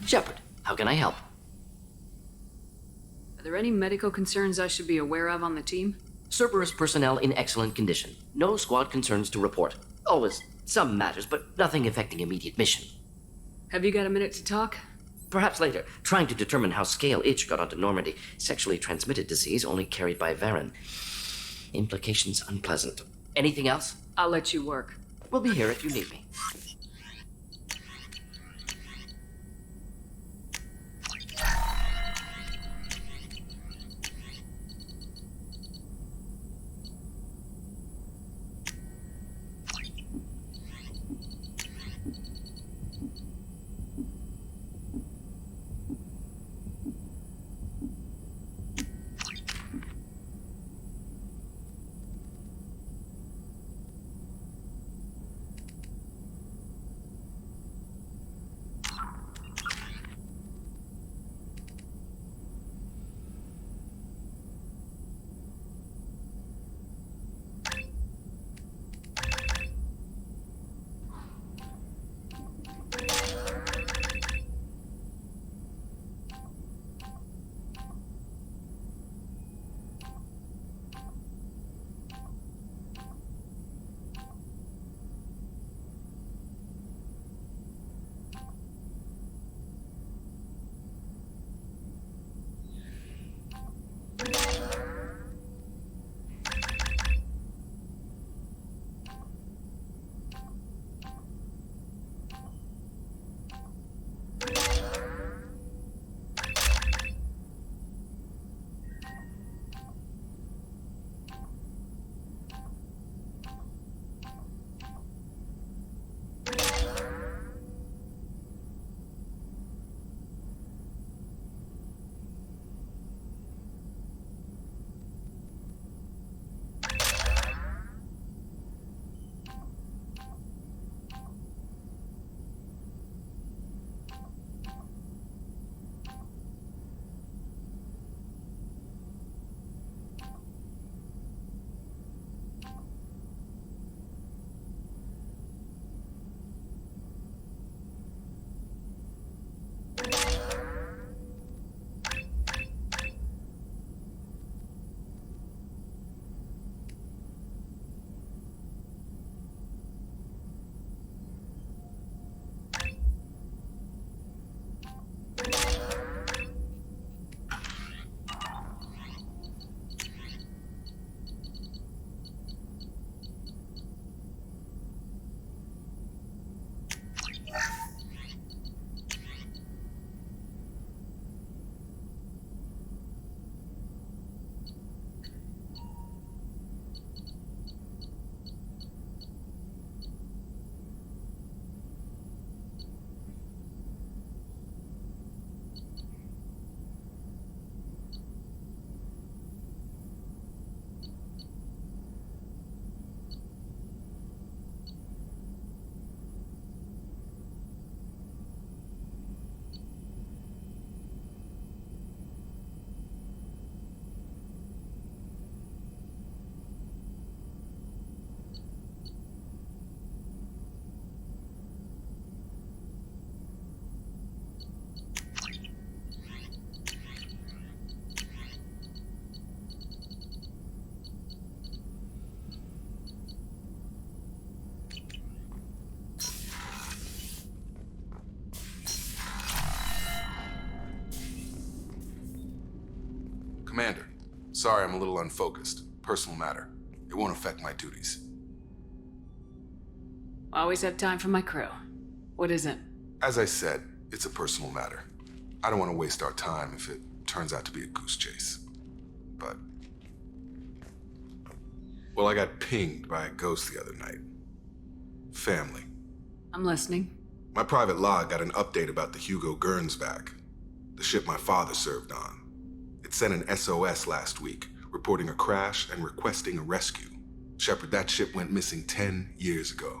Shepard, how can I help? Are there any medical concerns I should be aware of on the team? Cerberus personnel in excellent condition. No squad concerns to report. Always some matters, but nothing affecting immediate mission. Have you got a minute to talk? Perhaps later, trying to determine how Scale Itch got onto Normandy. Sexually transmitted disease only carried by Varen. Implications unpleasant. Anything else? I'll let you work. We'll be here if you need me. Commander, sorry I'm a little unfocused. Personal matter. It won't affect my duties. Always have time for my crew. What is it? As I said, it's a personal matter. I don't want to waste our time if it turns out to be a goose chase. But... well, I got pinged by a ghost the other night. Family. I'm listening. My private log got an update about the Hugo Gernsback, the ship my father served on. It sent an SOS last week, reporting a crash and requesting a rescue. Shepard, that ship went missing 10 years ago.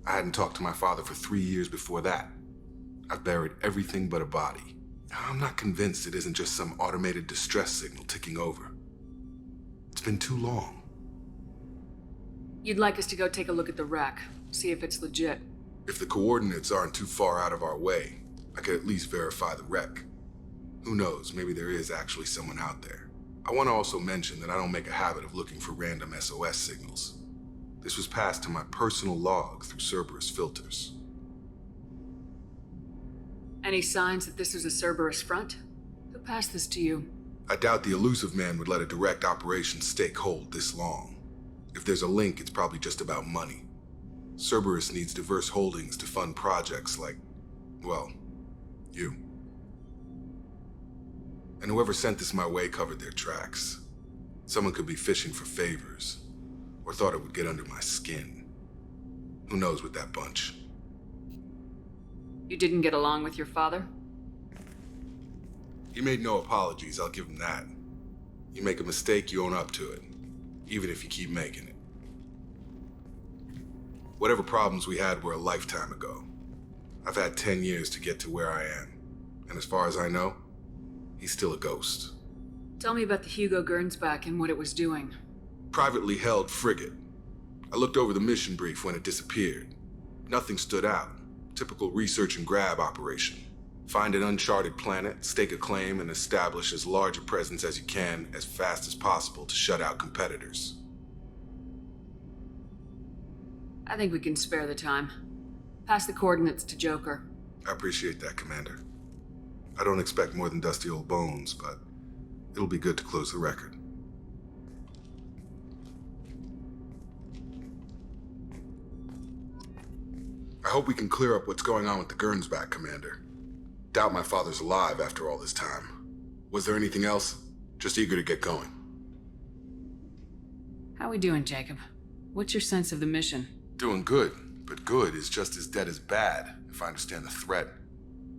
I hadn't talked to my father for 3 years before that. I've buried everything but a body. I'm not convinced it isn't just some automated distress signal ticking over. It's been too long. You'd like us to go take a look at the wreck, see if it's legit. If the coordinates aren't too far out of our way, I could at least verify the wreck. Who knows, maybe there is actually someone out there. I want to also mention that I don't make a habit of looking for random SOS signals. This was passed to my personal log through Cerberus filters. Any signs that this was a Cerberus front? Who passed this to you? I doubt the elusive man would let a direct operations stake hold this long. If there's a link, it's probably just about money. Cerberus needs diverse holdings to fund projects like, well, you. And whoever sent this my way covered their tracks. Someone could be fishing for favors, or thought it would get under my skin. Who knows with that bunch? You didn't get along with your father? He made no apologies, I'll give him that. You make a mistake, you own up to it, even if you keep making it. Whatever problems we had were a lifetime ago. I've had 10 years to get to where I am, and as far as I know, he's still a ghost. Tell me about the Hugo Gernsback and what it was doing. Privately held frigate. I looked over the mission brief when it disappeared. Nothing stood out. Typical research and grab operation. Find an uncharted planet, stake a claim, and establish as large a presence as you can as fast as possible to shut out competitors. I think we can spare the time. Pass the coordinates to Joker. I appreciate that, Commander. I don't expect more than dusty old bones, but it'll be good to close the record. I hope we can clear up what's going on with the Gernsback, Commander. Doubt my father's alive after all this time. Was there anything else? Just eager to get going. How we doing, Jacob? What's your sense of the mission? Doing good, but good is just as dead as bad, if I understand the threat.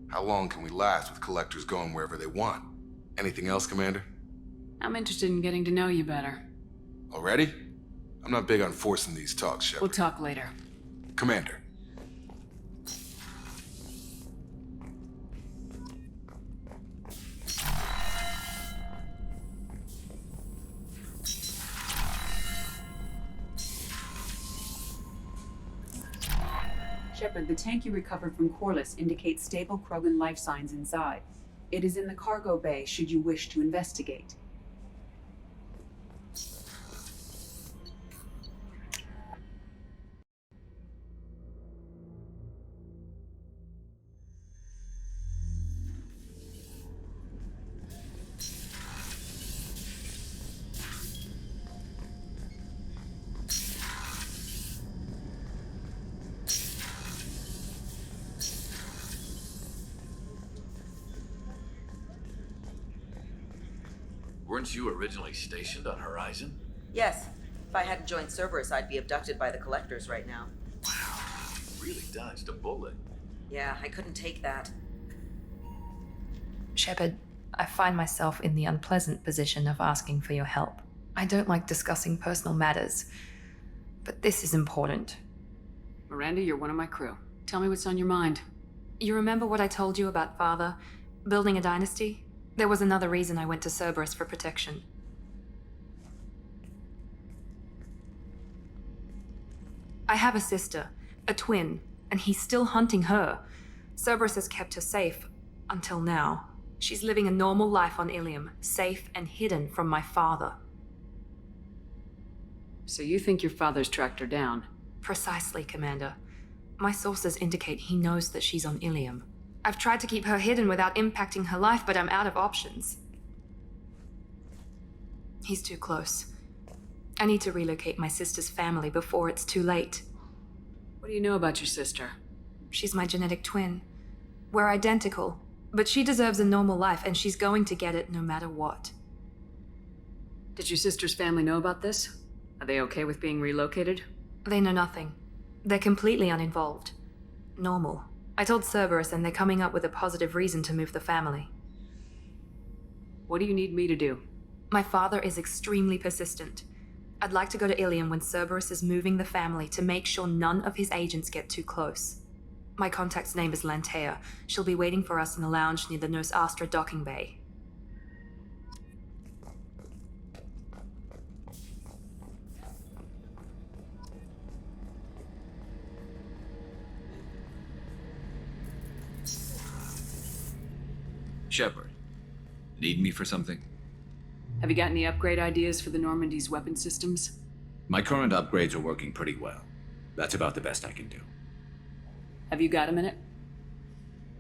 How long can we last with collectors going wherever they want? Anything else, Commander? I'm interested in getting to know you better. Already? I'm not big on forcing these talks, Shepard. We'll talk later. Commander. Shepard, the tank you recovered from Corliss indicates stable Krogan life signs inside. It is in the cargo bay should you wish to investigate. Weren't you originally stationed on Horizon? Yes. If I hadn't joined Cerberus, I'd be abducted by the Collectors right now. Wow, you really dodged a bullet. Yeah, I couldn't take that. Shepard, I find myself in the unpleasant position of asking for your help. I don't like discussing personal matters, but this is important. Miranda, you're one of my crew. Tell me what's on your mind. You remember what I told you about Father? Building a dynasty? There was another reason I went to Cerberus for protection. I have a sister, a twin, and he's still hunting her. Cerberus has kept her safe, until now. She's living a normal life on Ilium, safe and hidden from my father. So you think your father's tracked her down? Precisely, Commander. My sources indicate he knows that she's on Ilium. I've tried to keep her hidden without impacting her life, but I'm out of options. He's too close. I need to relocate my sister's family before it's too late. What do you know about your sister? She's my genetic twin. We're identical, but she deserves a normal life, and she's going to get it no matter what. Did your sister's family know about this? Are they okay with being relocated? They know nothing. They're completely uninvolved. Normal. I told Cerberus, and they're coming up with a positive reason to move the family. What do you need me to do? My father is extremely persistent. I'd like to go to Ilium when Cerberus is moving the family to make sure none of his agents get too close. My contact's name is Lantea. She'll be waiting for us in the lounge near the Nurse Astra docking bay. Shepard, need me for something? Have you got any upgrade ideas for the Normandy's weapon systems? My current upgrades are working pretty well. That's about the best I can do. Have you got a minute?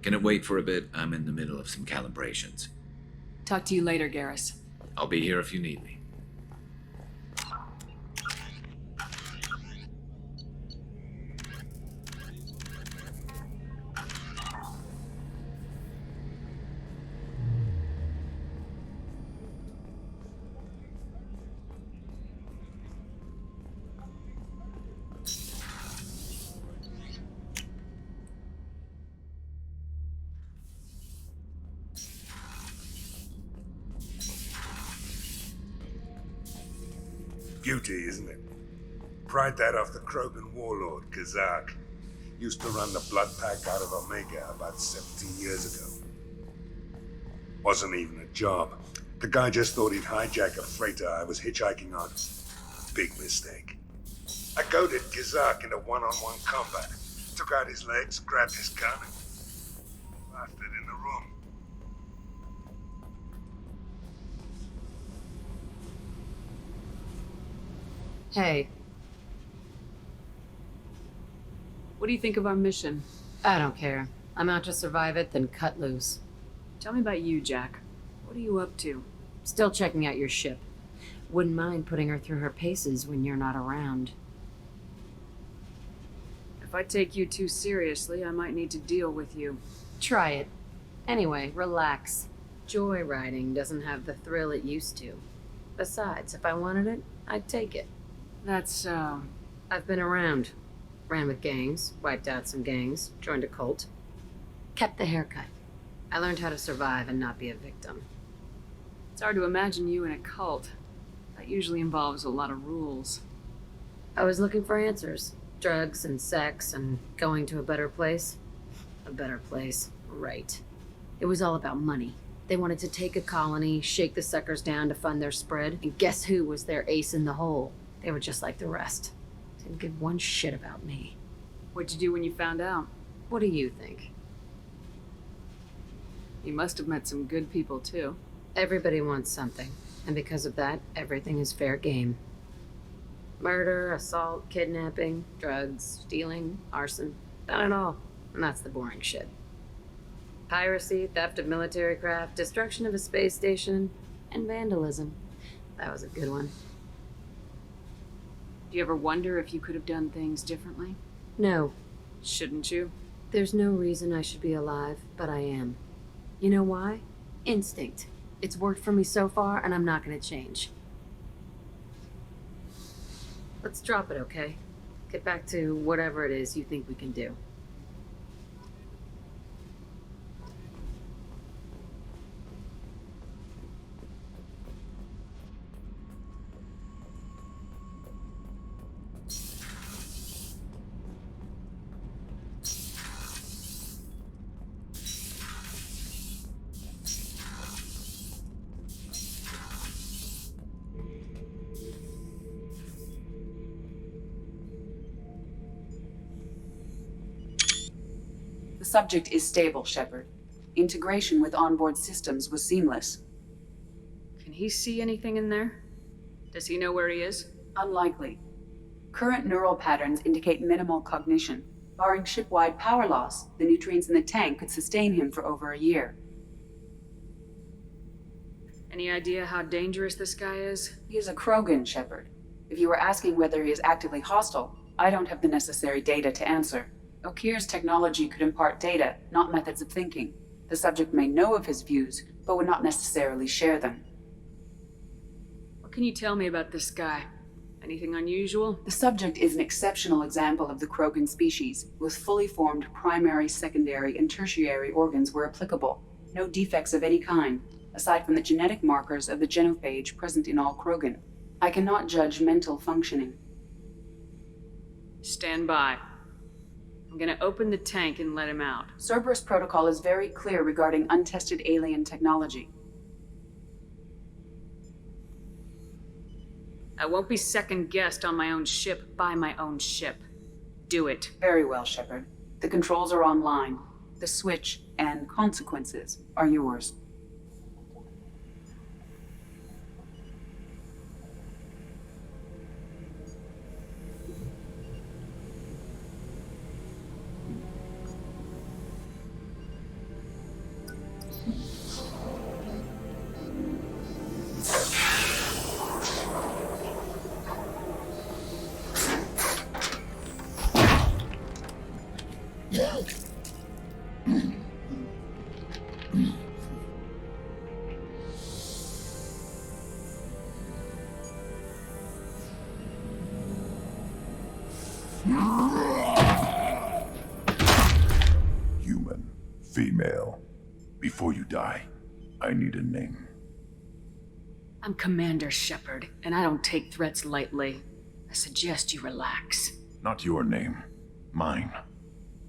Can it wait for a bit? I'm in the middle of some calibrations. Talk to you later, Garrus. I'll be here if you need me. Beauty, isn't it? Pried that off the Krogan warlord, Kazak. Used to run the blood pack out of Omega about 17 years ago. Wasn't even a job. The guy just thought he'd hijack a freighter I was hitchhiking on. Big mistake. I goaded Kazak into one-on-one combat. Took out his legs, grabbed his gun, and blasted in the room. Hey. What do you think of our mission? I don't care. I'm out to survive it, then cut loose. Tell me about you, Jack. What are you up to? Still checking out your ship. Wouldn't mind putting her through her paces when you're not around. If I take you too seriously, I might need to deal with you. Try it. Anyway, relax. Joyriding doesn't have the thrill it used to. Besides, if I wanted it, I'd take it. That's, I've been around. Ran with gangs, wiped out some gangs, joined a cult. Kept the haircut. I learned how to survive and not be a victim. it's hard to imagine you in a cult. That usually involves a lot of rules. I was looking for answers. Drugs and sex and going to a better place. A better place, right. It was all about money. They wanted to take a colony, shake the suckers down to fund their spread, and guess who was their ace in the hole? They were just like the rest. Didn't give one shit about me. What'd you do when you found out? What do you think? You must have met some good people, too. Everybody wants something, and because of that, everything is fair game. Murder, assault, kidnapping, drugs, stealing, arson, done it all. And that's the boring shit. Piracy, theft of military craft, destruction of a space station, and vandalism. That was a good one. Do you ever wonder if you could have done things differently? No, Shouldn't you? there's no reason I should be alive, but I am. You know why? Instinct. It's worked for me so far, and I'm not gonna change. Let's drop it, okay? Get back to whatever it is you think we can do. The subject is stable, Shepard. Integration with onboard systems was seamless. Can he see anything in there? Does he know where he is? Unlikely. Current neural patterns indicate minimal cognition. Barring ship-wide power loss, the nutrients in the tank could sustain him for over a year. Any idea how dangerous this guy is? He is a Krogan, Shepard. If you were asking whether he is actively hostile, I don't have the necessary data to answer. Okir's technology could impart data, not methods of thinking. The subject may know of his views, but would not necessarily share them. What can you tell me about this guy? Anything unusual? The subject is an exceptional example of the Krogan species, with fully formed primary, secondary, and tertiary organs where applicable. No defects of any kind, aside from the genetic markers of the genophage present in all Krogan. I cannot judge mental functioning. Stand by. I'm gonna open the tank and let him out. Cerberus protocol is very clear regarding untested alien technology. I won't be second-guessed on my own ship by my own ship. Do it. Very well, Shepard. The controls are online. The switch and consequences are yours. Human, female. Before you die, I need a name. I'm Commander Shepard, and I don't take threats lightly. I suggest you relax. Not your name. Mine.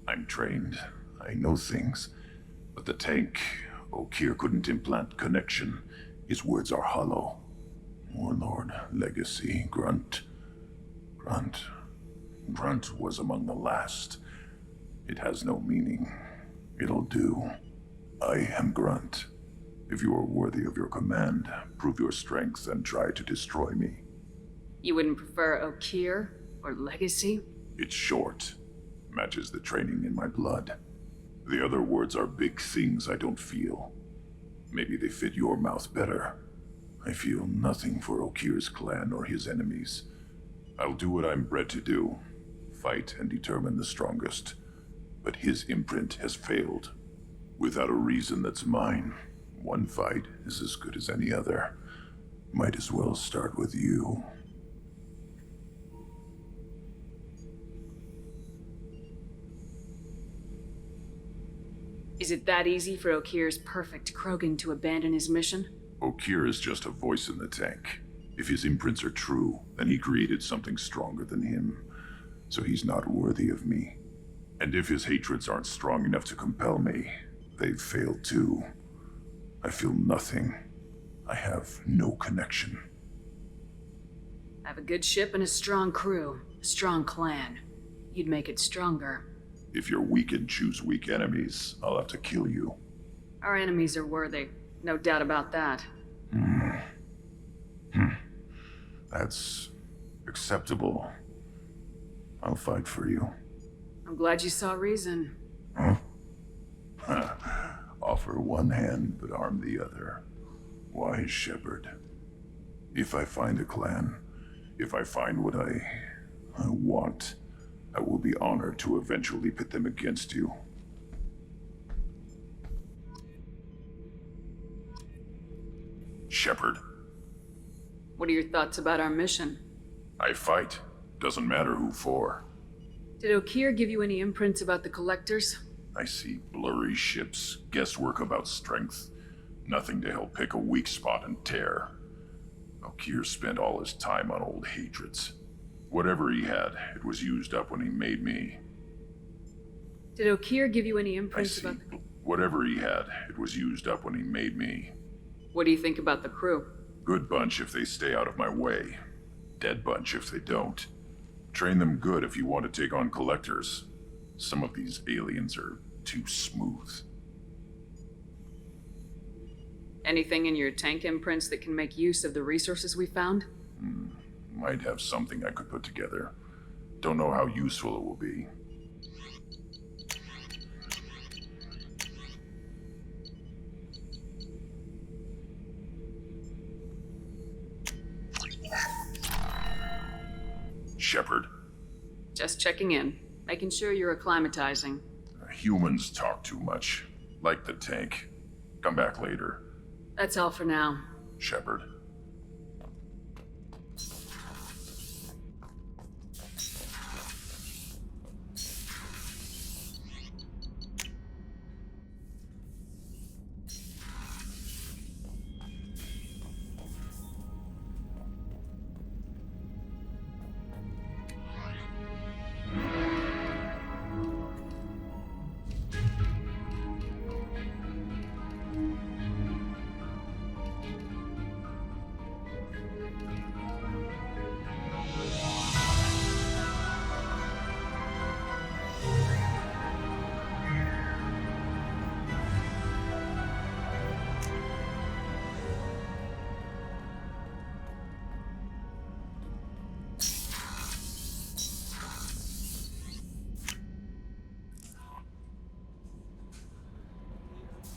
I'm trained. I know things. But the tank, O'Keir couldn't implant connection. His words are hollow. Warlord, legacy, Grunt. Grunt was among the last. It has no meaning. It'll do. I am Grunt. If you are worthy of your command, prove your strength and try to destroy me. You wouldn't prefer O'Keir or Legacy? It's short. Matches the training in my blood. The other words are big things I don't feel. Maybe they fit your mouth better. I feel nothing for O'Keir's clan or his enemies. I'll do what I'm bred to do. Fight and determine the strongest. But his imprint has failed. Without a reason that's mine. One fight is as good as any other. Might as well start with you. Is it that easy for O'Keir's perfect Krogan to abandon his mission? O'Keir is just a voice in the tank. If his imprints are true, then he created something stronger than him. So he's not worthy of me. And if his hatreds aren't strong enough to compel me, they've failed too. I feel nothing. I have no connection. I have a good ship and a strong crew, a strong clan. You'd make it stronger. If you're weak and choose weak enemies, I'll have to kill you. Our enemies are worthy, no doubt about that. That's acceptable. I'll fight for you. I'm glad you saw reason. Huh? Offer one hand, but arm the other. Wise Shepard. If I find a clan, if I find what I want, I will be honored to eventually pit them against you. Shepard. What are your thoughts about our mission? I fight. Doesn't matter who for. Did O'Keir give you any imprints about the Collectors? I see blurry ships, guesswork about strength. Nothing to help pick a weak spot and tear. O'Keir spent all his time on old hatreds. Whatever he had, it was used up when he made me. Did O'Keir give you any I imprints see. about the... Whatever he had, it was used up when he made me. What do you think about the crew? Good bunch if they stay out of my way. Dead bunch if they don't. Train them good if you want to take on collectors. Some of these aliens are too smooth. Anything in your tank imprints that can make use of the resources we found? Might have something I could put together. Don't know how useful it will be. Shepard. Just checking in, making sure you're acclimatizing. Humans talk too much. Like the tank. Come back later. That's all for now. Shepard.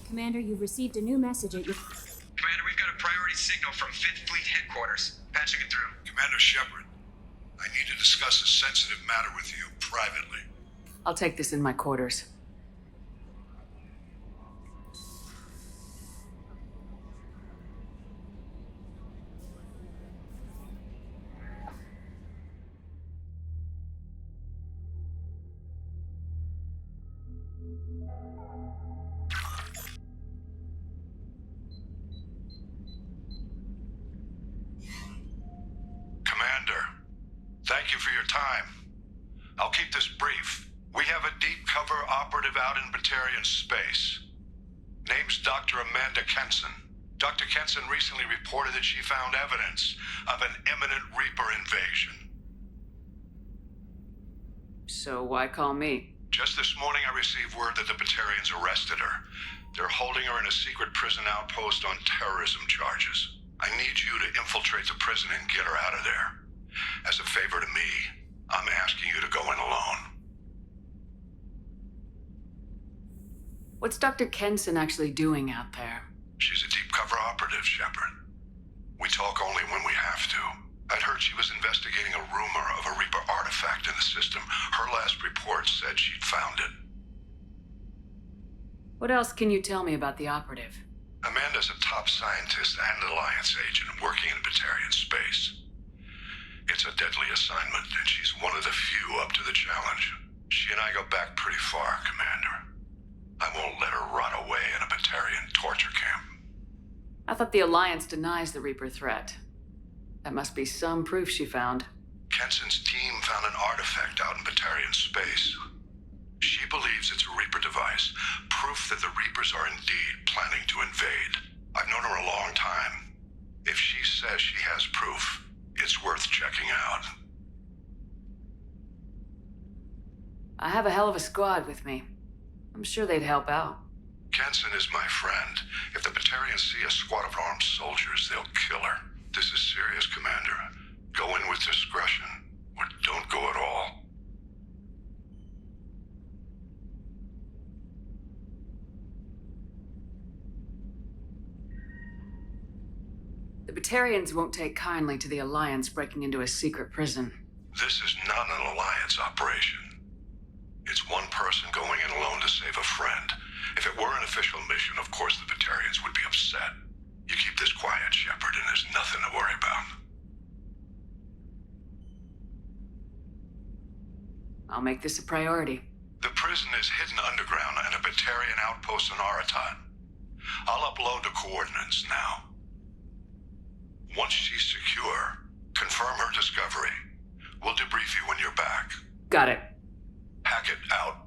Commander, you've received a new message at your... Commander, we've got a priority signal from 5th Fleet Headquarters. Patching it through. Commander Shepard, I need to discuss a sensitive matter with you privately. I'll take this in my quarters. Commander, thank you for your time. I'll keep this brief. We have a deep cover operative out in Batarian space. Name's Dr. Amanda Kenson. Dr. Kenson recently reported that she found evidence of an imminent Reaper invasion. So why call me? Just this morning I received word that the Batarians arrested her. They're holding her in a secret prison outpost on terrorism charges. I need you to infiltrate the prison and get her out of there. As a favor to me, I'm asking you to go in alone. What's Dr. Kenson actually doing out there? She's a deep cover operative, Shepard. We talk only when we have to. I'd heard she was investigating a rumor of a Reaper artifact in the system. Her last report said she'd found it. What else can you tell me about the operative? Amanda's a top scientist and Alliance agent working in Batarian space. It's a deadly assignment, and she's one of the few up to the challenge. She and I go back pretty far, Commander. I won't let her rot away in a Batarian torture camp. I thought the Alliance denies the Reaper threat. That must be some proof she found. Kenson's team found an artifact out in Batarian space. She believes it's a Reaper device, proof that the Reapers are indeed planning to invade. I've known her a long time. If she says she has proof, it's worth checking out. I have a hell of a squad with me. I'm sure they'd help out. Kenson is my friend. If the Batarians see a squad of armed soldiers, they'll kill her. This is serious, Commander. Go in with discretion, or don't go at all. The Batarians won't take kindly to the Alliance breaking into a secret prison. This is not an Alliance operation. It's one person going in alone to save a friend. If it were an official mission, of course the Batarians would be upset. You keep this quiet, Shepard, and there's nothing to worry about. I'll make this a priority. The prison is hidden underground in a Batarian outpost on Aratat. I'll upload the coordinates now. Once she's secure, confirm her discovery. We'll debrief you when you're back. Got it. Hackett out.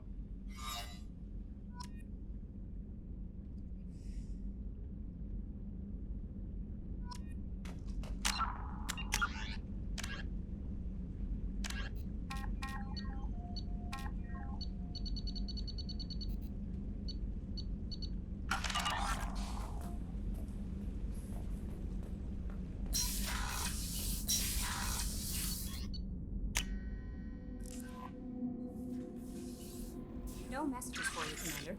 No messages for you, Commander.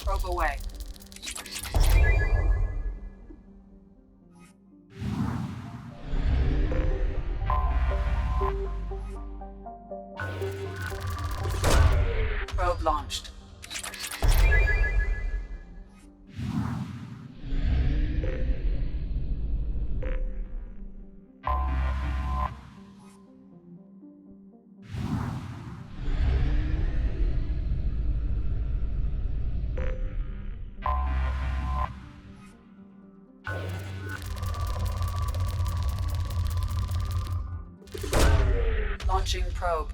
Probe away. Probe launched. Launching probe.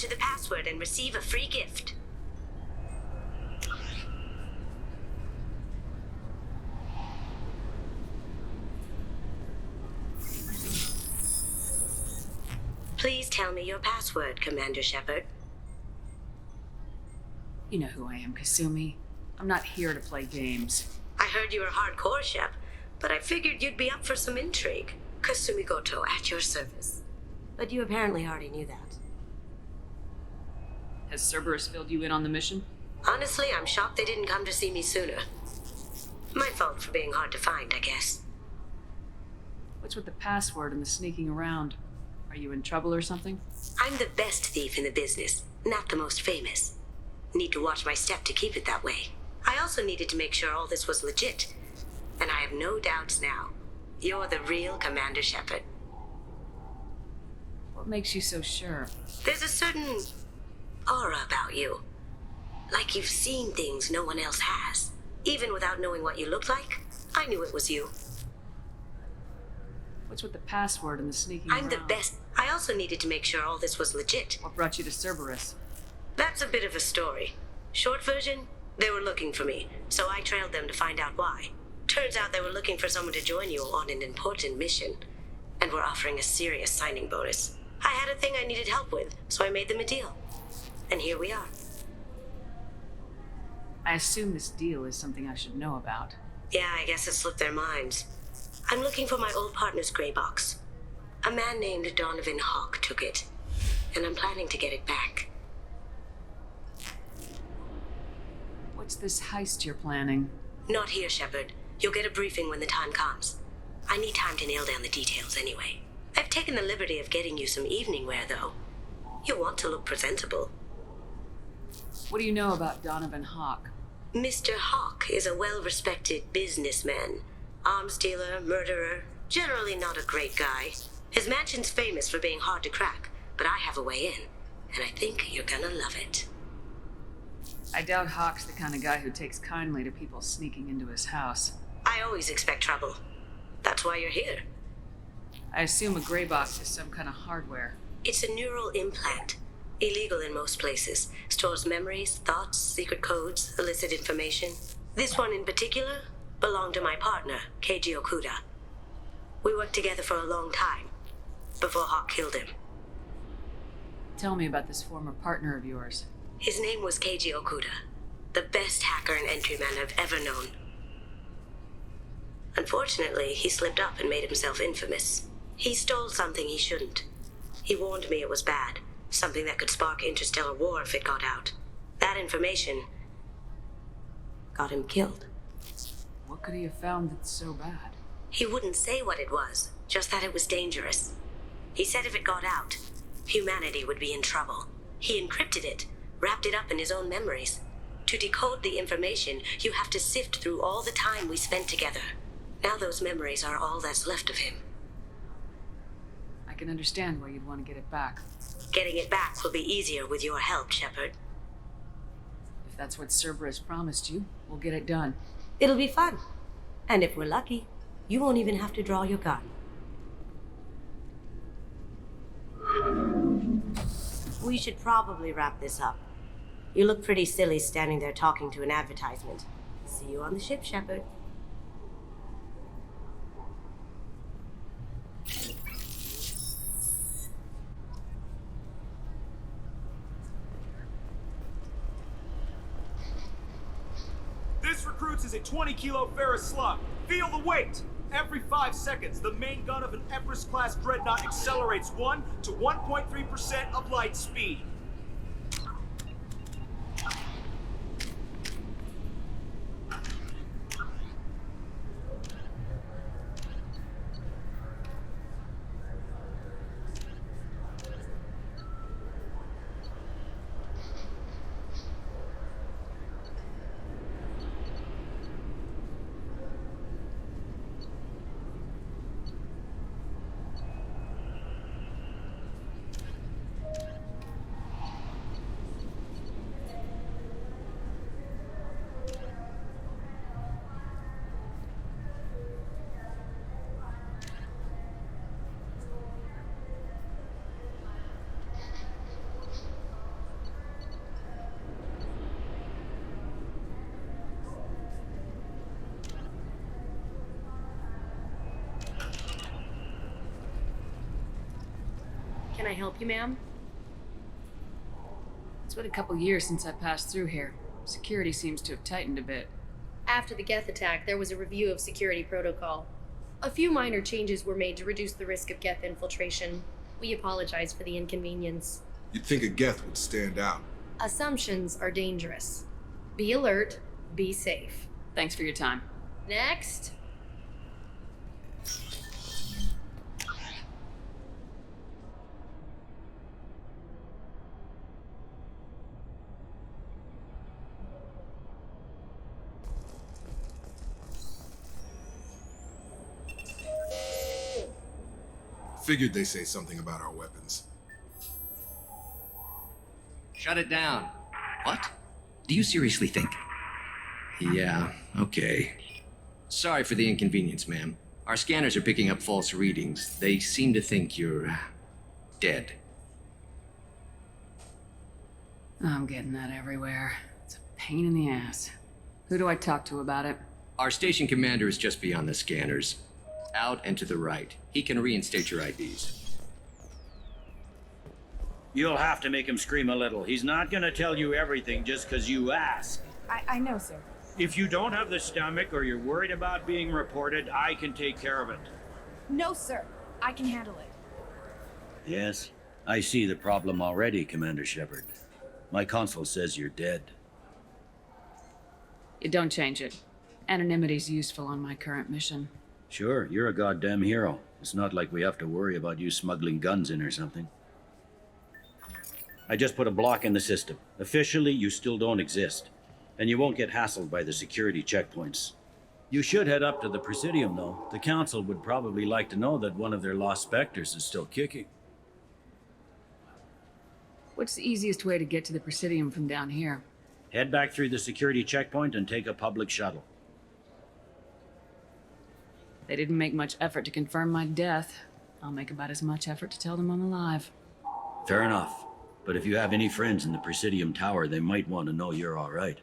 enter the password and receive a free gift. Please tell me your password, Commander Shepard. You know who I am, Kasumi. I'm not here to play games. I heard you were hardcore, Shep, but I figured you'd be up for some intrigue. Kasumi Goto, at your service. But you apparently already knew that. Has Cerberus filled you in on the mission? Honestly, I'm shocked they didn't come to see me sooner. My fault for being hard to find, I guess. What's with the password and the sneaking around? Are you in trouble or something? I'm the best thief in the business, not the most famous. Need to watch my step to keep it that way. I also needed to make sure all this was legit. And I have no doubts now. You're the real Commander Shepard. What makes you so sure? There's a certain aura about you. Like you've seen things no one else has. Even without knowing what you looked like, I knew it was you. What's with the password and the sneaking I'm around? the best. I also needed to make sure all this was legit. What brought you to Cerberus? That's a bit of a story. Short version, they were looking for me, so I trailed them to find out why. Turns out they were looking for someone to join you on an important mission, and were offering a serious signing bonus. I had a thing I needed help with, so I made them a deal. And here we are. I assume this deal is something I should know about. Yeah, I guess it slipped their minds. I'm looking for my old partner's gray box. A man named Donovan Hawk took it, and I'm planning to get it back. What's this heist you're planning? Not here, Shepard. You'll get a briefing when the time comes. I need time to nail down the details anyway. I've taken the liberty of getting you some evening wear, though. You'll want to look presentable. What do you know about Donovan Hawk? Mr. Hawk is a well-respected businessman. Arms dealer, murderer, generally not a great guy. His mansion's famous for being hard to crack, but I have a way in, and I think you're gonna love it. I doubt Hawk's the kind of guy who takes kindly to people sneaking into his house. I always expect trouble. That's why you're here. I assume a gray box is some kind of hardware. It's a neural implant. Illegal in most places. Stores memories, thoughts, secret codes, illicit information. This one in particular belonged to my partner, Keiji Okuda. We worked together for a long time, before Hawk killed him. Tell me about this former partner of yours. His name was Keiji Okuda, the best hacker and entryman I've ever known. Unfortunately, he slipped up and made himself infamous. He stole something he shouldn't. He warned me it was bad, something that could spark interstellar war if it got out. That information got him killed. What could he have found that's so bad? He wouldn't say what it was, just that it was dangerous. He said if it got out, humanity would be in trouble. He encrypted it, wrapped it up in his own memories. To decode the information, you have to sift through all the time we spent together. Now those memories are all that's left of him. I can understand why you'd want to get it back. Getting it back will be easier with your help, Shepard. If that's what Cerberus promised you, we'll get it done. It'll be fun. And if we're lucky, you won't even have to draw your gun. We should probably wrap this up. You look pretty silly standing there talking to an advertisement. See you on the ship, Shepard. This recruits is a 20-kilo ferrous slug. Feel the weight! Every 5 seconds, the main gun of an Empress-class dreadnought accelerates 1 to 1.3% of light speed. Can I help you, ma'am? It's been a couple years since I passed through here. Security seems to have tightened a bit. After the Geth attack, there was a review of security protocol. A few minor changes were made to reduce the risk of Geth infiltration. We apologize for the inconvenience. You'd think a Geth would stand out. Assumptions are dangerous. Be alert, be safe. Thanks for your time. Next. Figured they say something about our weapons. Shut it down. What? Do you seriously think? Yeah, okay. Sorry for the inconvenience, ma'am. Our scanners are picking up false readings. They seem to think you're dead. I'm getting that everywhere. It's a pain in the ass. Who do I talk to about it? Our station commander is just beyond the scanners. Out and to the right. He can reinstate your IDs. You'll have to make him scream a little. He's not gonna tell you everything just because you ask. I know, sir. If you don't have the stomach or you're worried about being reported, I can take care of it. No, sir. I can handle it. Yes, I see the problem already, Commander Shepard. My console says you're dead. You don't change it. Anonymity's useful on my current mission. Sure, you're a goddamn hero. It's not like we have to worry about you smuggling guns in or something. I just put a block in the system. Officially, you still don't exist. And you won't get hassled by the security checkpoints. You should head up to the Presidium, though. The Council would probably like to know that one of their lost specters is still kicking. What's the easiest way to get to the Presidium from down here? Head back through the security checkpoint and take a public shuttle. They didn't make much effort to confirm my death. I'll make about as much effort to tell them I'm alive. Fair enough. But if you have any friends in the Presidium Tower, they might want to know you're all right.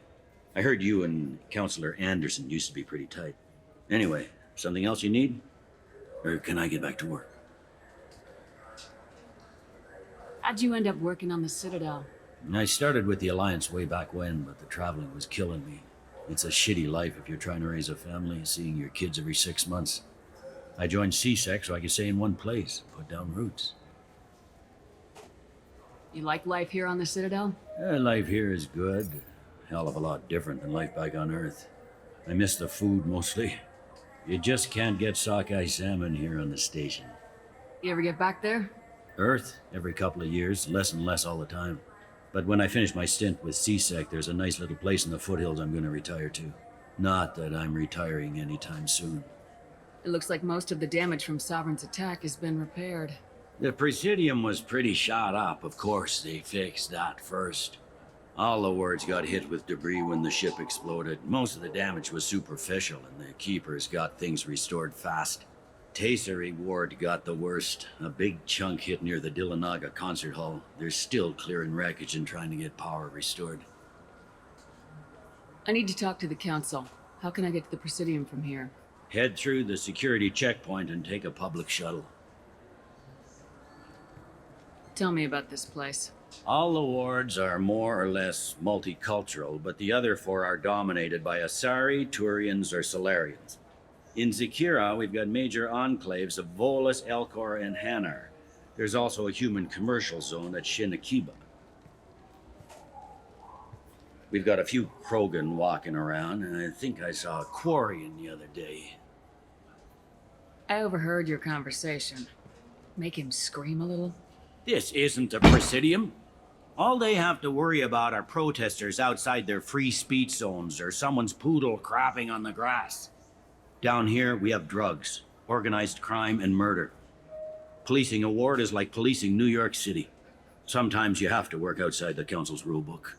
I heard you and Counselor Anderson used to be pretty tight. Anyway, something else you need? Or can I get back to work? How'd you end up working on the Citadel? I started with the Alliance way back when, but the traveling was killing me. It's a shitty life if you're trying to raise a family, seeing your kids every 6 months. I joined CSEC so I could stay in one place, put down roots. You like life here on the Citadel? Life here is good. Hell of a lot different than life back on Earth. I miss the food mostly. You just can't get sockeye salmon here on the station. You ever get back there? Earth, every couple of years, less and less all the time. But when I finish my stint with CSEC, there's a nice little place in the foothills I'm going to retire to. Not that I'm retiring anytime soon. It looks like most of the damage from Sovereign's attack has been repaired. The Presidium was pretty shot up, of course. They fixed that first. All the wards got hit with debris when the ship exploded. Most of the damage was superficial, and the Keepers got things restored fast. Tasery Ward got the worst. A big chunk hit near the Dillanaga concert hall. They're still clearing wreckage and trying to get power restored. I need to talk to the Council. How can I get to the Presidium from here? Head through the security checkpoint and take a public shuttle. Tell me about this place. All the wards are more or less multicultural, but the other 4 are dominated by Asari, Turians, or Solarians. In Zakira, we've got major enclaves of Volus, Elcor, and Hanar. There's also a human commercial zone at Shinakiba. We've got a few Krogan walking around, and I think I saw a Quarian the other day. I overheard your conversation. Make him scream a little? This isn't a Presidium. All they have to worry about are protesters outside their free speech zones or someone's poodle crapping on the grass. Down here, we have drugs, organized crime, and murder. Policing a ward is like policing New York City. Sometimes you have to work outside the Council's rulebook.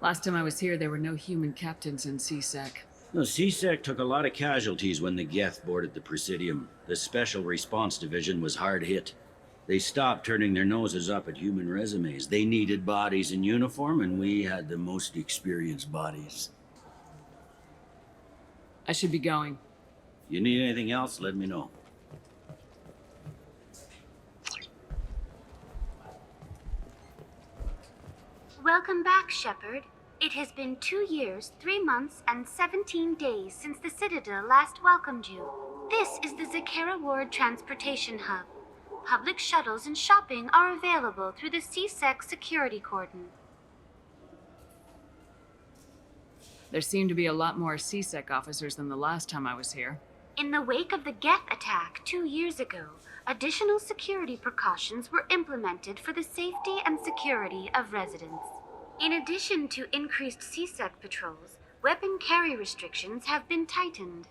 Last time I was here, there were no human captains in CSEC. The CSEC took a lot of casualties when the Geth boarded the Presidium. The Special Response Division was hard hit. They stopped turning their noses up at human resumes. They needed bodies in uniform, and we had the most experienced bodies. I should be going. You need anything else, let me know. Welcome back, Shepard. It has been 2 years, 3 months, and 17 days since the Citadel last welcomed you. This is the Zakera Ward Transportation Hub. Public shuttles and shopping are available through the CSEC security cordon. There seem to be a lot more CSEC officers than the last time I was here. In the wake of the Geth attack 2 years ago, additional security precautions were implemented for the safety and security of residents. In addition to increased CSEC patrols, weapon carry restrictions have been tightened.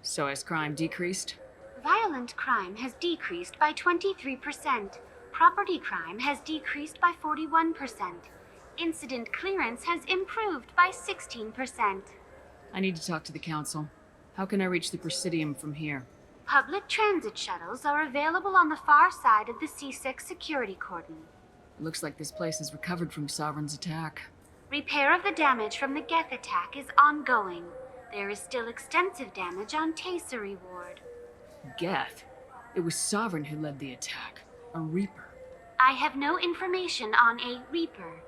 So has crime decreased? Violent crime has decreased by 23%. Property crime has decreased by 41%. Incident clearance has improved by 16%. I need to talk to the council. How can I reach the Presidium from here? Public transit shuttles are available on the far side of the CSEC security cordon. It looks like this place has recovered from Sovereign's attack. Repair of the damage from the Geth attack is ongoing. There is still extensive damage on Tasery Ward. Geth? It was Sovereign who led the attack. A Reaper. I have no information on a Reaper.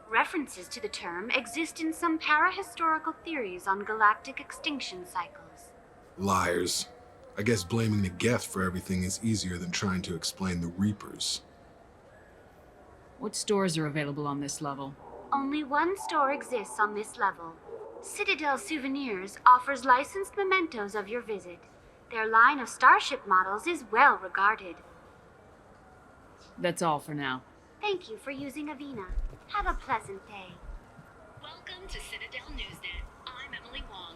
References to the term exist in some parahistorical theories on galactic extinction cycles. Liars. I guess blaming the Geth for everything is easier than trying to explain the Reapers. What stores are available on this level? Only one store exists on this level. Citadel Souvenirs offers licensed mementos of your visit. Their line of starship models is well regarded. That's all for now. Thank you for using Avina. Have a pleasant day. Welcome to Citadel Newsnet. I'm Emily Wong.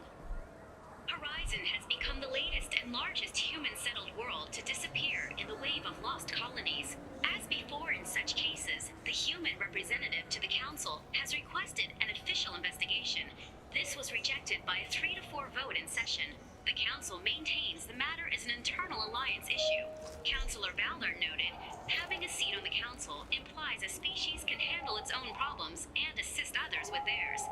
Horizon has become the latest and largest human-settled world to disappear in the wave of lost colonies. As before in such cases, the human representative to the Council has requested an official investigation. This was rejected by a 3-4 vote in session. The Council maintains the matter is an internal alliance issue. Councilor Ballard noted, having a seat on the Council implies a species can handle its own problems and assist others with theirs.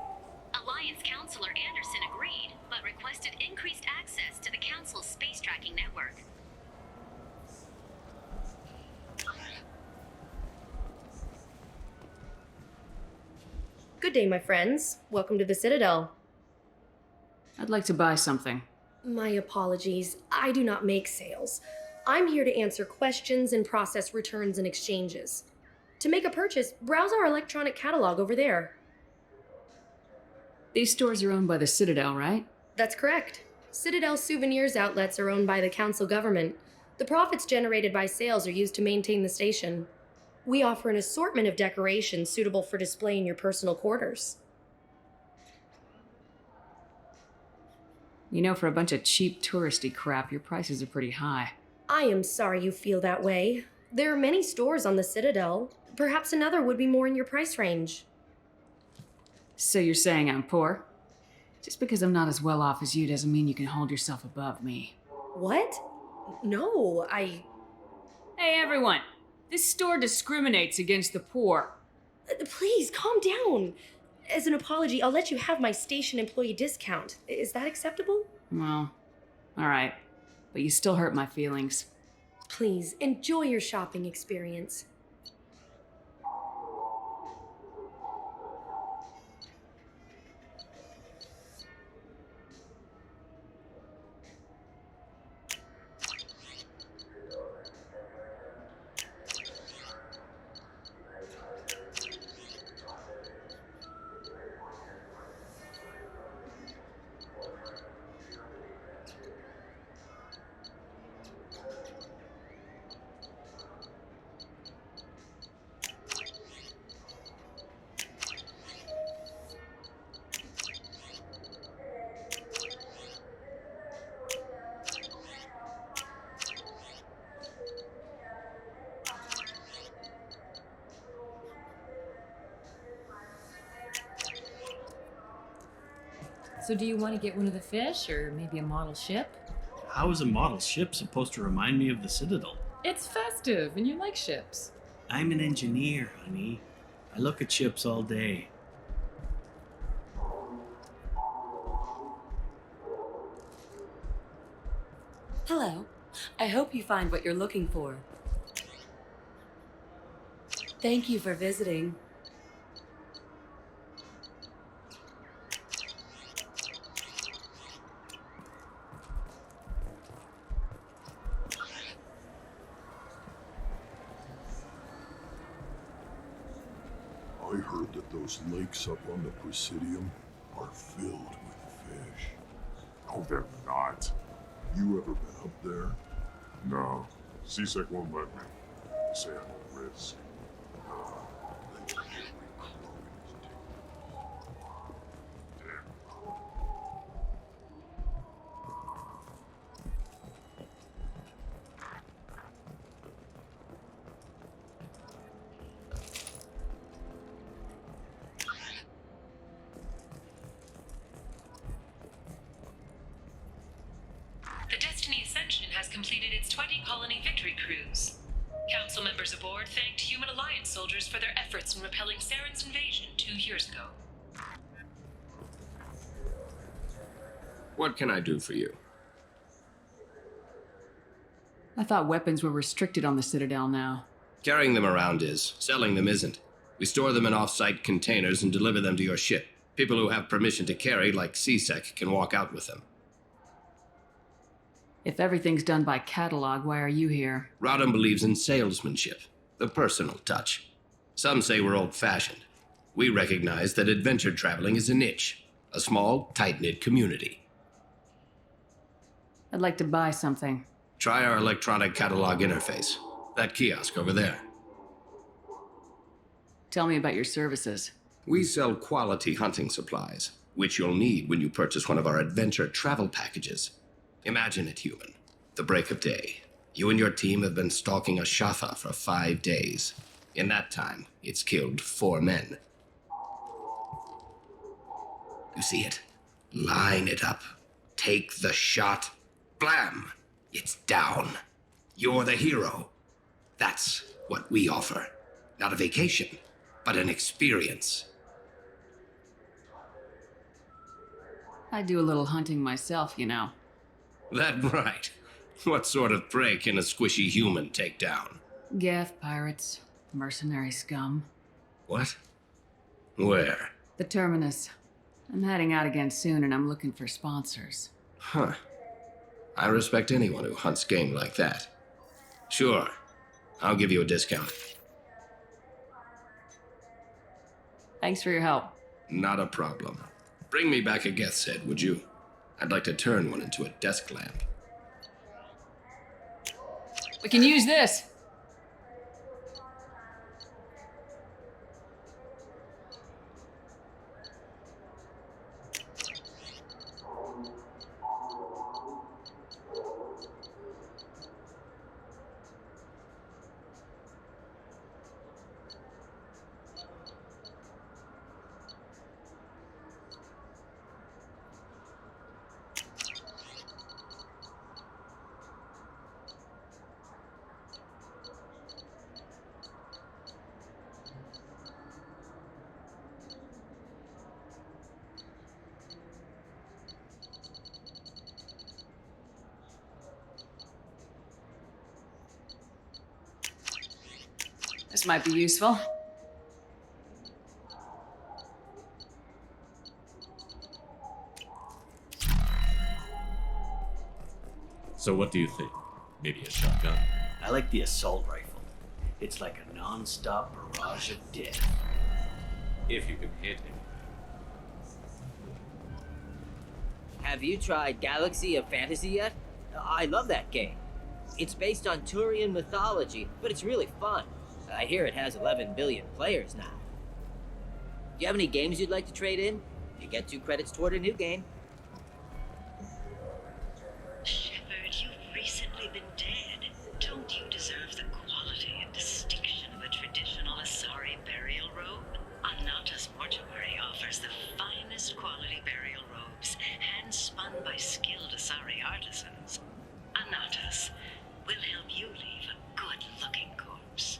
Alliance Councilor Anderson agreed, but requested increased access to the Council's space tracking network. Good day, my friends. Welcome to the Citadel. I'd like to buy something. My apologies. I do not make sales. I'm here to answer questions and process returns and exchanges. To make a purchase, browse our electronic catalog over there. These stores are owned by the Citadel, right? That's correct. Citadel Souvenirs outlets are owned by the Council government. The profits generated by sales are used to maintain the station. We offer an assortment of decorations suitable for display in your personal quarters. You know, for a bunch of cheap touristy crap, your prices are pretty high. I am sorry you feel that way. There are many stores on the Citadel. Perhaps another would be more in your price range. So you're saying I'm poor? Just because I'm not as well off as you doesn't mean you can hold yourself above me. What? No, Hey, everyone! This store discriminates against the poor. Please, calm down. As an apology, I'll let you have my station employee discount. Is that acceptable? Well, alright. But you still hurt my feelings. Please, enjoy your shopping experience. So do you want to get one of the fish, or maybe a model ship? How is a model ship supposed to remind me of the Citadel? It's festive, and you like ships. I'm an engineer, honey. I look at ships all day. Hello. I hope you find what you're looking for. Thank you for visiting. I heard that those lakes up on the Presidium are filled with fish. Oh, they're not. You ever been up there? No. CSEC won't let me. They say I'm a risk. The Destiny Ascension has completed its 20-colony victory cruise. Council members aboard thanked Human Alliance soldiers for their efforts in repelling Saren's invasion 2 years ago. What can I do for you? I thought weapons were restricted on the Citadel now. Carrying them around is. Selling them isn't. We store them in off-site containers and deliver them to your ship. People who have permission to carry, like CSEC, can walk out with them. If everything's done by catalog, why are you here? Rodham believes in salesmanship, the personal touch. Some say we're old-fashioned. We recognize that adventure traveling is a niche, a small, tight-knit community. I'd like to buy something. Try our electronic catalog interface. That kiosk over there. Tell me about your services. We sell quality hunting supplies, which you'll need when you purchase one of our adventure travel packages. Imagine it, human. The break of day. You and your team have been stalking a Shatha for 5 days. In that time, it's killed 4 men. You see it? Line it up. Take the shot. Blam! It's down. You're the hero. That's what we offer. Not a vacation, but an experience. I do a little hunting myself, you know. That right. What sort of prey can a squishy human take down? Geth pirates, mercenary scum. What? Where? The Terminus. I'm heading out again soon and I'm looking for sponsors. Huh. I respect anyone who hunts game like that. Sure. I'll give you a discount. Thanks for your help. Not a problem. Bring me back a Geth's head, would you? I'd like to turn one into a desk lamp. We can use this! This might be useful. So what do you think? Maybe a shotgun? I like the assault rifle. It's like a non-stop barrage of death. If you can hit him. Have you tried Galaxy of Fantasy yet? I love that game. It's based on Turian mythology, but it's really fun. I hear it has 11 billion players now. Do you have any games you'd like to trade in? You get 2 credits toward a new game. Shepard, you've recently been dead. Don't you deserve the quality and distinction of a traditional Asari burial robe? Anata's mortuary offers the finest quality burial robes, hand-spun by skilled Asari artisans. Anata's will help you leave a good-looking corpse.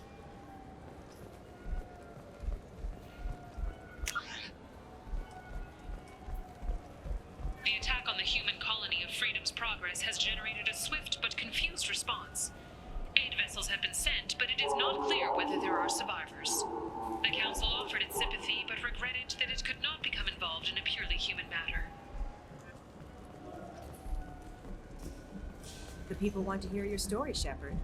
The attack on the human colony of Freedom's Progress has generated a swift but confused response. Aid vessels have been sent, but it is not clear whether there are survivors. The Council offered its sympathy, but regretted that it could not become involved in a purely human matter. The people want to hear your story, Shepard.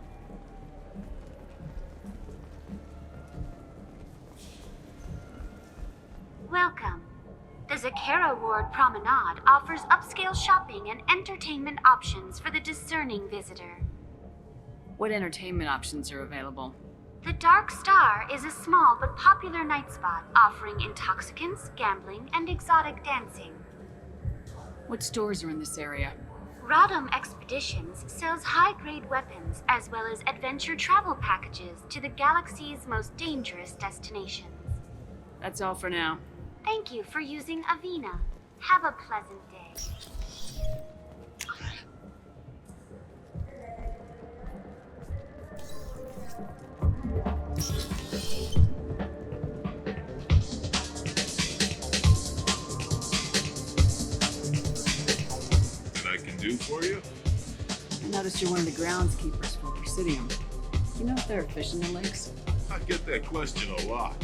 Welcome. The Zakara Ward Promenade offers upscale shopping and entertainment options for the discerning visitor. What entertainment options are available? The Dark Star is a small but popular night spot offering intoxicants, gambling, and exotic dancing. What stores are in this area? Rodham Expeditions sells high-grade weapons as well as adventure travel packages to the galaxy's most dangerous destinations. That's all for now. Thank you for using Avena. Have a pleasant day. That I can do for you? I noticed you're one of the groundskeepers for Presidium. Do you know if there are fish in the lakes? I get that question a lot.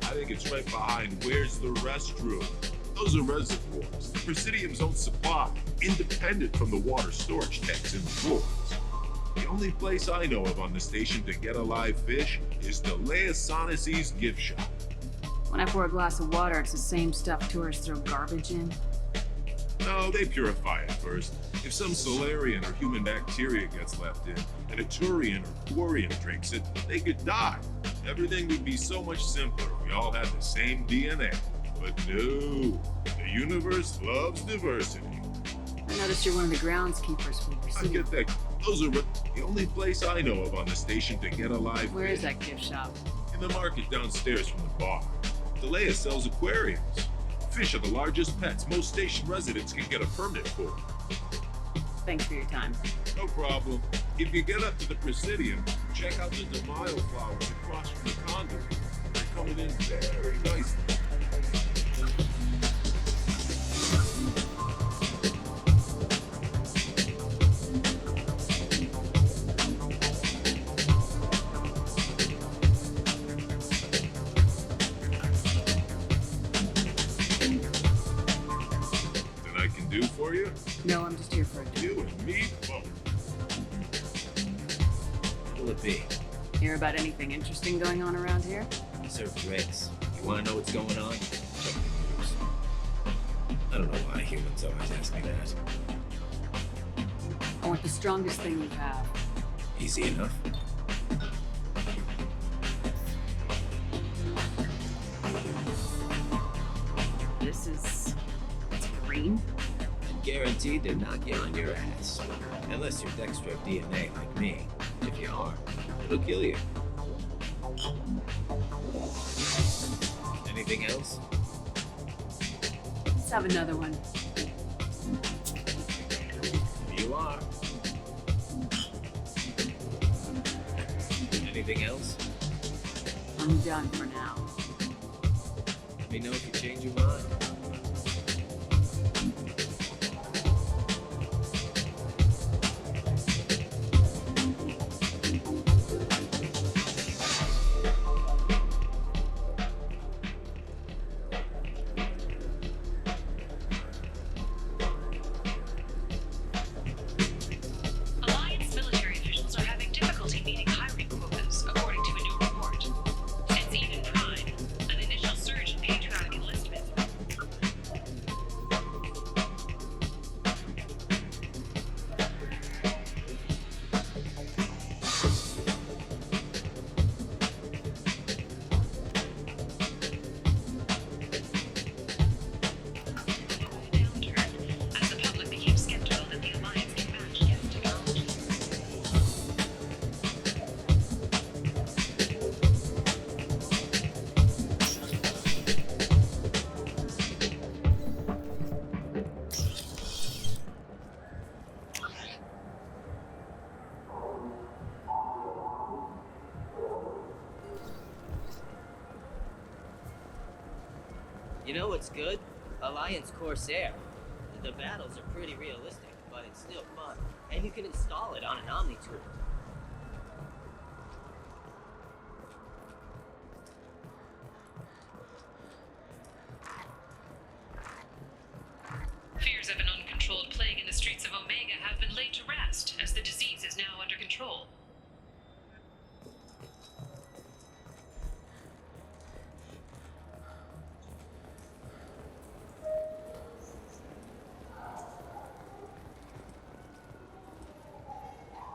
I think it's right behind where's the restroom. Those are reservoirs, the Presidium's own supply, independent from the water storage tanks in the floors. The only place I know of on the station to get a live fish is the Leosanisi's gift shop. When I pour a glass of water, it's the same stuff tourists throw garbage in. No, they purify it first. If some Solarian or human bacteria gets left in, and a Turian or Quarian drinks it, they could die. Everything would be so much simpler if we all had the same DNA. But no, the universe loves diversity. I noticed you're one of the groundskeepers for I Presidium. get that. Those are the only place I know of on the station to get a live Where fish. is that gift shop? In the market downstairs from the bar. Delea sells aquariums. Fish are the largest pets most station residents can get a permit for. Thanks for your time. No problem. If you get up to the Presidium, check out the DeMaio flowers across from the conduit. They're coming in very nicely. That I can do for you? No, I'm just here for a You and me both. What'll it be? Hear about anything interesting going on around here? I serve drinks. You wanna know what's going on? Check the news. I don't know why humans always ask me that. I want the strongest thing you have. Easy enough. This is... it's green? Guaranteed to knock you on your ass. Unless you're Dextro DNA like me. If you are, it'll kill you. Anything else? Let's have another one. Here you are. Anything else? I'm done for now. Let me know if you change your mind. Alliance military officials are having difficulty meeting hiring quotas, according to a new report. Since even Prime, an initial surge in patriotic enlistment. Downturn, as the public became skeptical that the Alliance can match jet technology. You know what's good? Alliance Corsair. The battles are pretty realistic, but it's still fun. And you can install it on an Omni tool.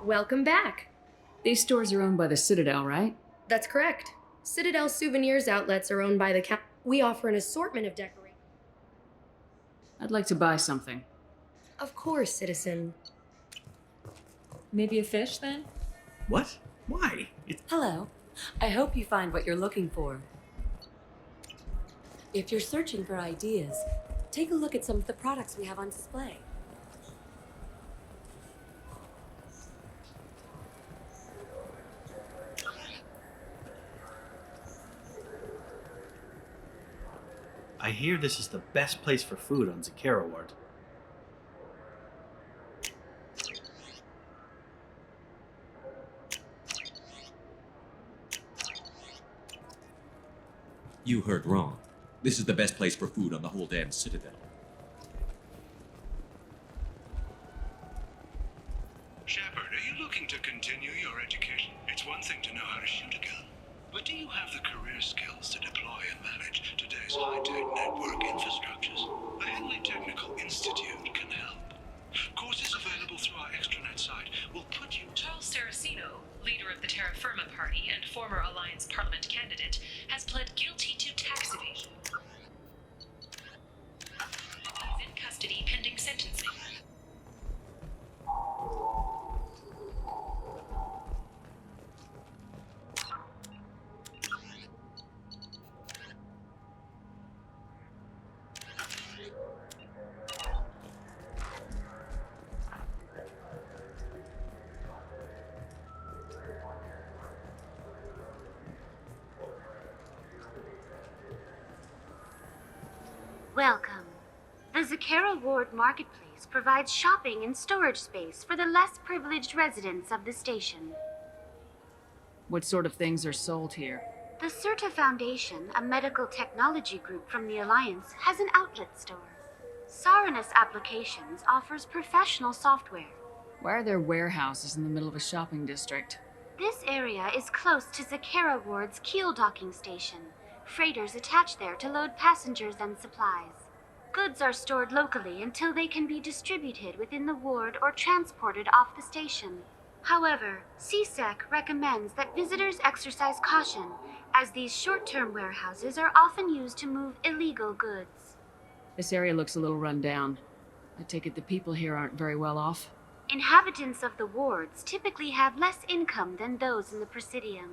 Welcome back. These stores are owned by the Citadel, right? That's correct. Citadel souvenirs outlets are owned by the We offer an assortment of decorations. I'd like to buy something. Of course, citizen. Maybe a fish then? What? Why? Hello. I hope you find what you're looking for. If you're searching for ideas, take a look at some of the products we have on display. I hear this is the best place for food on Zakera Ward. You heard wrong. This is the best place for food on the whole damn Citadel. Shepard, are you looking to continue your education? It's one thing to know how to shoot a gun, but do you have the career skills to deploy and manage today's high-tech network infrastructures? The Henley Technical Institute can help. Courses available through our extranet site will put you... Charles Saraceno, leader of the Terra Firma Party and former Alliance Parliament candidate, has pled guilty to tax evasion. He's in custody pending sentencing. Welcome. The Zakera Ward Marketplace provides shopping and storage space for the less privileged residents of the station. What sort of things are sold here? The Certa Foundation, a medical technology group from the Alliance, has an outlet store. Saranus Applications offers professional software. Why are there warehouses in the middle of a shopping district? This area is close to Zakera Ward's Keel docking station. Freighters attach there to load passengers and supplies. Goods are stored locally until they can be distributed within the ward or transported off the station. However, CSEC recommends that visitors exercise caution, as these short-term warehouses are often used to move illegal goods. This area looks a little run down. I take it the people here aren't very well off. Inhabitants of the wards typically have less income than those in the Presidium.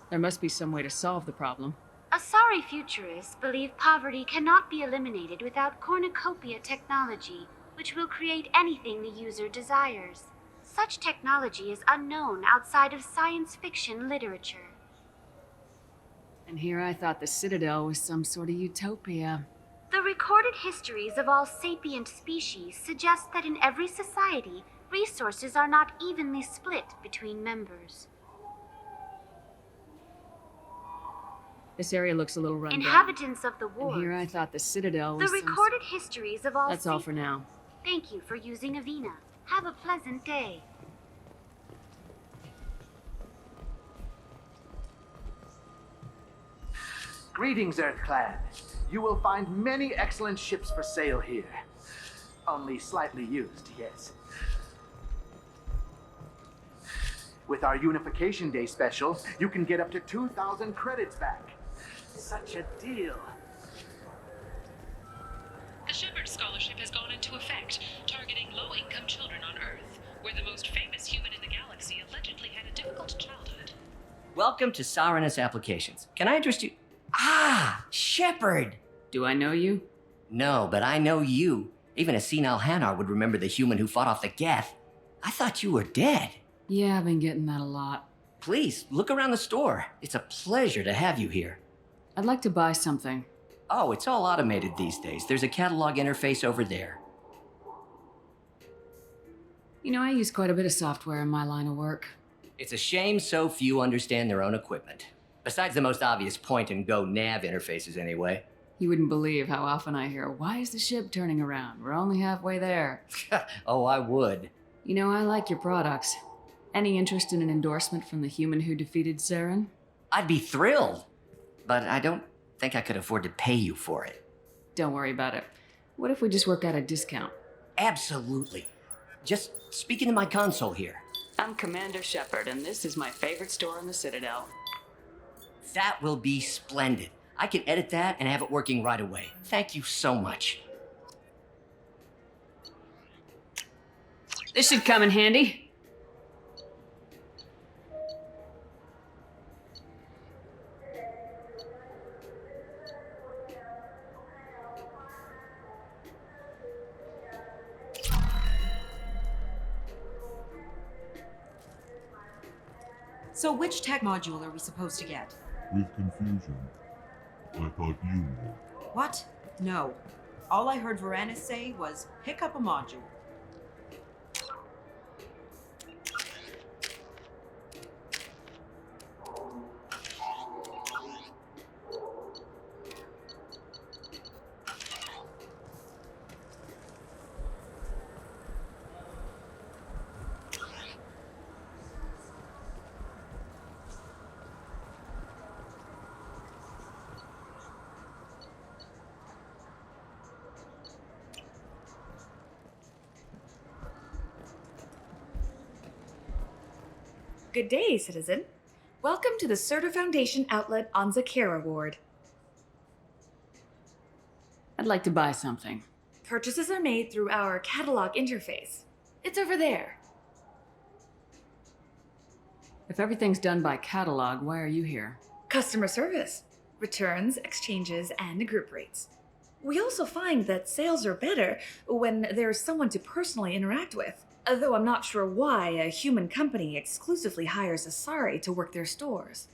There must be some way to solve the problem. Asari futurists believe poverty cannot be eliminated without cornucopia technology, which will create anything the user desires. Such technology is unknown outside of science fiction literature. And here I thought the Citadel was some sort of utopia. The recorded histories of all sapient species suggest that in every society, resources are not evenly split between members. This area looks a little run down. Inhabitants of the wards. And here I thought the Citadel was The recorded histories of all That's all for now. Thank you for using Avina. Have a pleasant day. Greetings, Earth-clad. You will find many excellent ships for sale here. Only slightly used, yes. With our Unification Day special, you can get up to 2,000 credits back. Such a deal. The Shepard Scholarship has gone into effect, targeting low-income children on Earth, where the most famous human in the galaxy allegedly had a difficult childhood. Welcome to Saranus Applications. Can I interest you? Ah, Shepard! Do I know you? No, but I know you. Even a senile Hanar would remember the human who fought off the Geth. I thought you were dead. Yeah, I've been getting that a lot. Please, look around the store. It's a pleasure to have you here. I'd like to buy something. Oh, it's all automated these days. There's a catalog interface over there. You know, I use quite a bit of software in my line of work. It's a shame so few understand their own equipment. Besides the most obvious point-and-go nav interfaces, anyway. You wouldn't believe how often I hear, "Why is the ship turning around? We're only halfway there." Oh, I would. You know, I like your products. Any interest in an endorsement from the human who defeated Saren? I'd be thrilled. But I don't think I could afford to pay you for it. Don't worry about it. What if we just work out a discount? Absolutely. Just speak into my console here. I'm Commander Shepard, and this is my favorite store in the Citadel. That will be splendid. I can edit that and have it working right away. Thank you so much. This should come in handy. So which tech module are we supposed to get? With confusion. I thought you knew. What? No. All I heard Varanus say was, pick up a module. Good day, citizen. Welcome to the Certa Foundation outlet on Zakera Ward. I'd like to buy something. Purchases are made through our catalog interface. It's over there. If everything's done by catalog, why are you here? Customer service, returns, exchanges, and group rates. We also find that sales are better when there's someone to personally interact with. Though I'm not sure why a human company exclusively hires Asari to work their stores.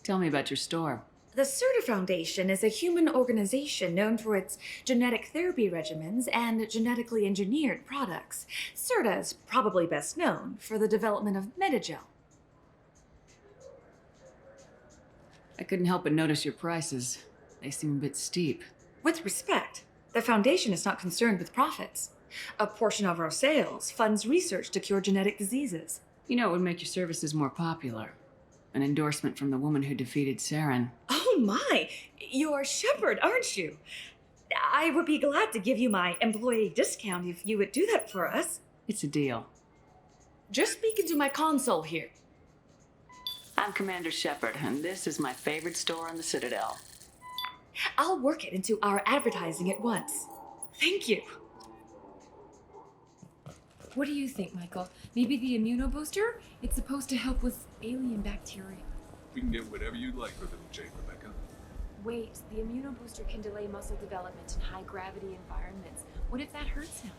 Tell me about your store. The Certa Foundation is a human organization known for its genetic therapy regimens and genetically engineered products. Certa is probably best known for the development of Metagel. I couldn't help but notice your prices. They seem a bit steep. With respect, the Foundation is not concerned with profits. A portion of our sales funds research to cure genetic diseases. You know, it would make your services more popular. An endorsement from the woman who defeated Saren. Oh my! You're Shepard, aren't you? I would be glad to give you my employee discount if you would do that for us. It's a deal. Just speak into my console here. I'm Commander Shepard, and this is my favorite store on the Citadel. I'll work it into our advertising at once. Thank you. What do you think, Michael? Maybe the immunobooster? It's supposed to help with alien bacteria. We can get whatever you'd like for little Jane, Rebecca. Wait, the immunobooster can delay muscle development in high-gravity environments. What if that hurts him?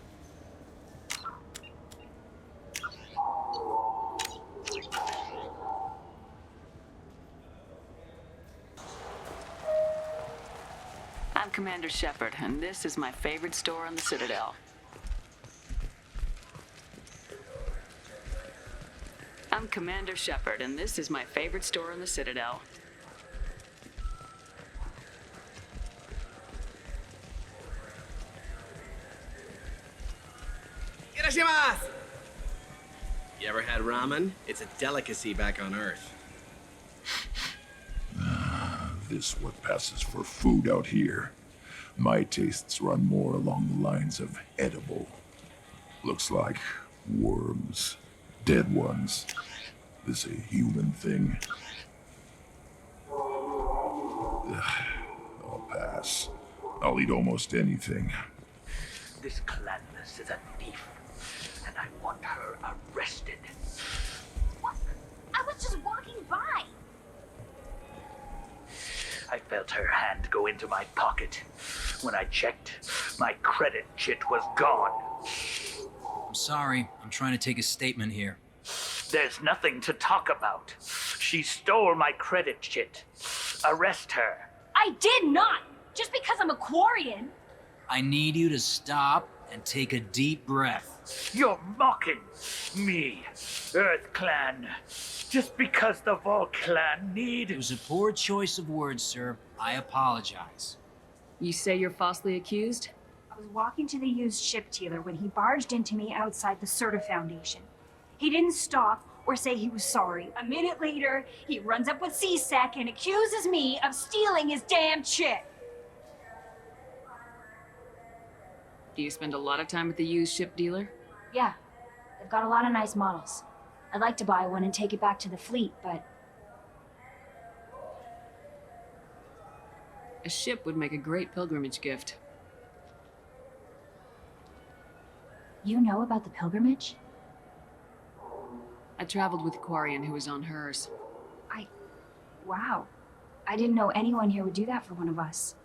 I'm Commander Shepard, and this is my favorite store on the Citadel. I'm Commander Shepard, and this is my favorite store in the Citadel. Irashimasu! You ever had ramen? It's a delicacy back on Earth. This what passes for food out here. My tastes run more along the lines of edible. Looks like worms. Dead ones. This a human thing? I'll pass. I'll eat almost anything. This Clandis is a thief, and I want her arrested. What? I was just walking by. I felt her hand go into my pocket. When I checked, my credit chit was gone. I'm sorry. I'm trying to take a statement here. There's nothing to talk about. She stole my credit chit. Arrest her. I did not! Just because I'm a Quarian. I need you to stop and take a deep breath. You're mocking me, Earth Clan. Just because the Vol Clan need... It was a poor choice of words, sir. I apologize. You say you're falsely accused? I was walking to the used ship dealer when he barged into me outside the Certa Foundation. He didn't stop or say he was sorry. A minute later, he runs up with C-Sec and accuses me of stealing his damn chip. Do you spend a lot of time at the used ship dealer? Yeah, they've got a lot of nice models. I'd like to buy one and take it back to the fleet, but A ship would make a great pilgrimage gift. you know about the pilgrimage? I traveled with a Quarian who was on hers. Wow. I didn't know anyone here would do that for one of us.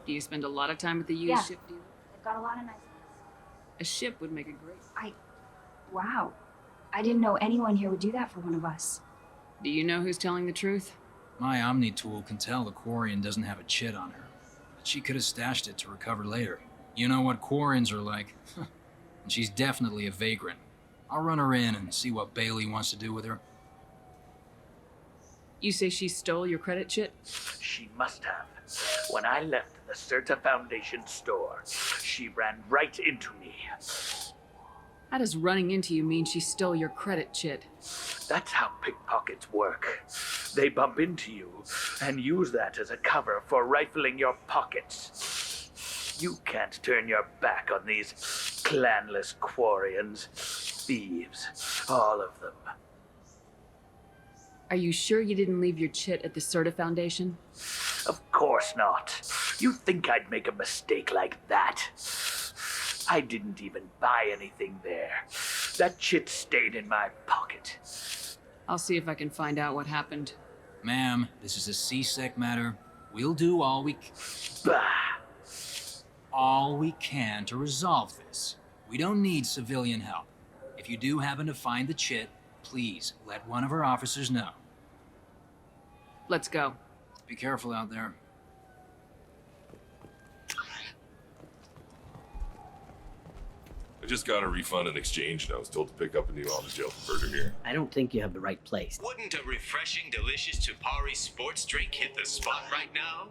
Do you spend a lot of time at the used Yeah. ship dealer? They've got a lot of nice... A ship would make a great... Wow. I didn't know anyone here would do that for one of us. Do you know who's telling the truth? My Omni tool can tell the Quarian doesn't have a chit on her, but she could have stashed it to recover later. You know what Quarians are like. And she's definitely a vagrant. I'll run her in and see what Bailey wants to do with her. You say she stole your credit chit? She must have. When I left the Certa Foundation store, she ran right into me. How does running into you mean she stole your credit chit? That's how pickpockets work. They bump into you and use that as a cover for rifling your pockets. You can't turn your back on these clanless Quarians. Thieves, all of them. Are you sure you didn't leave your chit at the Certa Foundation? Of course not. You think I'd make a mistake like that? I didn't even buy anything there. That chit stayed in my pocket. I'll see if I can find out what happened. Ma'am, this is a C-Sec matter. We'll do all we can to resolve this. We don't need civilian help. If you do happen to find the chit, please let one of our officers know. Let's go. Be careful out there. I just got a refund and exchange, and I was told to pick up a new almond gel converter here. I don't think you have the right place. Wouldn't a refreshing, delicious Tupari sports drink hit the spot right now?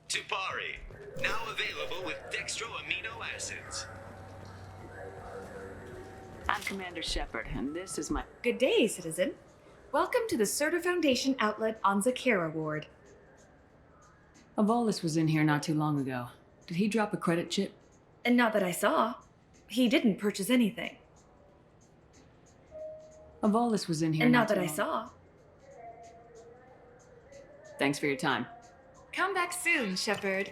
Tupari, now available with dextro amino acids. I'm Commander Shepard, and this is my... Good day, citizen. Welcome to the Certa Foundation outlet on Zakera Ward. Avolis was in here not too long ago. Did he drop a credit chit? And not that I saw. He didn't purchase anything. Avolis was in here And not not that too I long. saw. Thanks for your time. Come back soon, Shepard.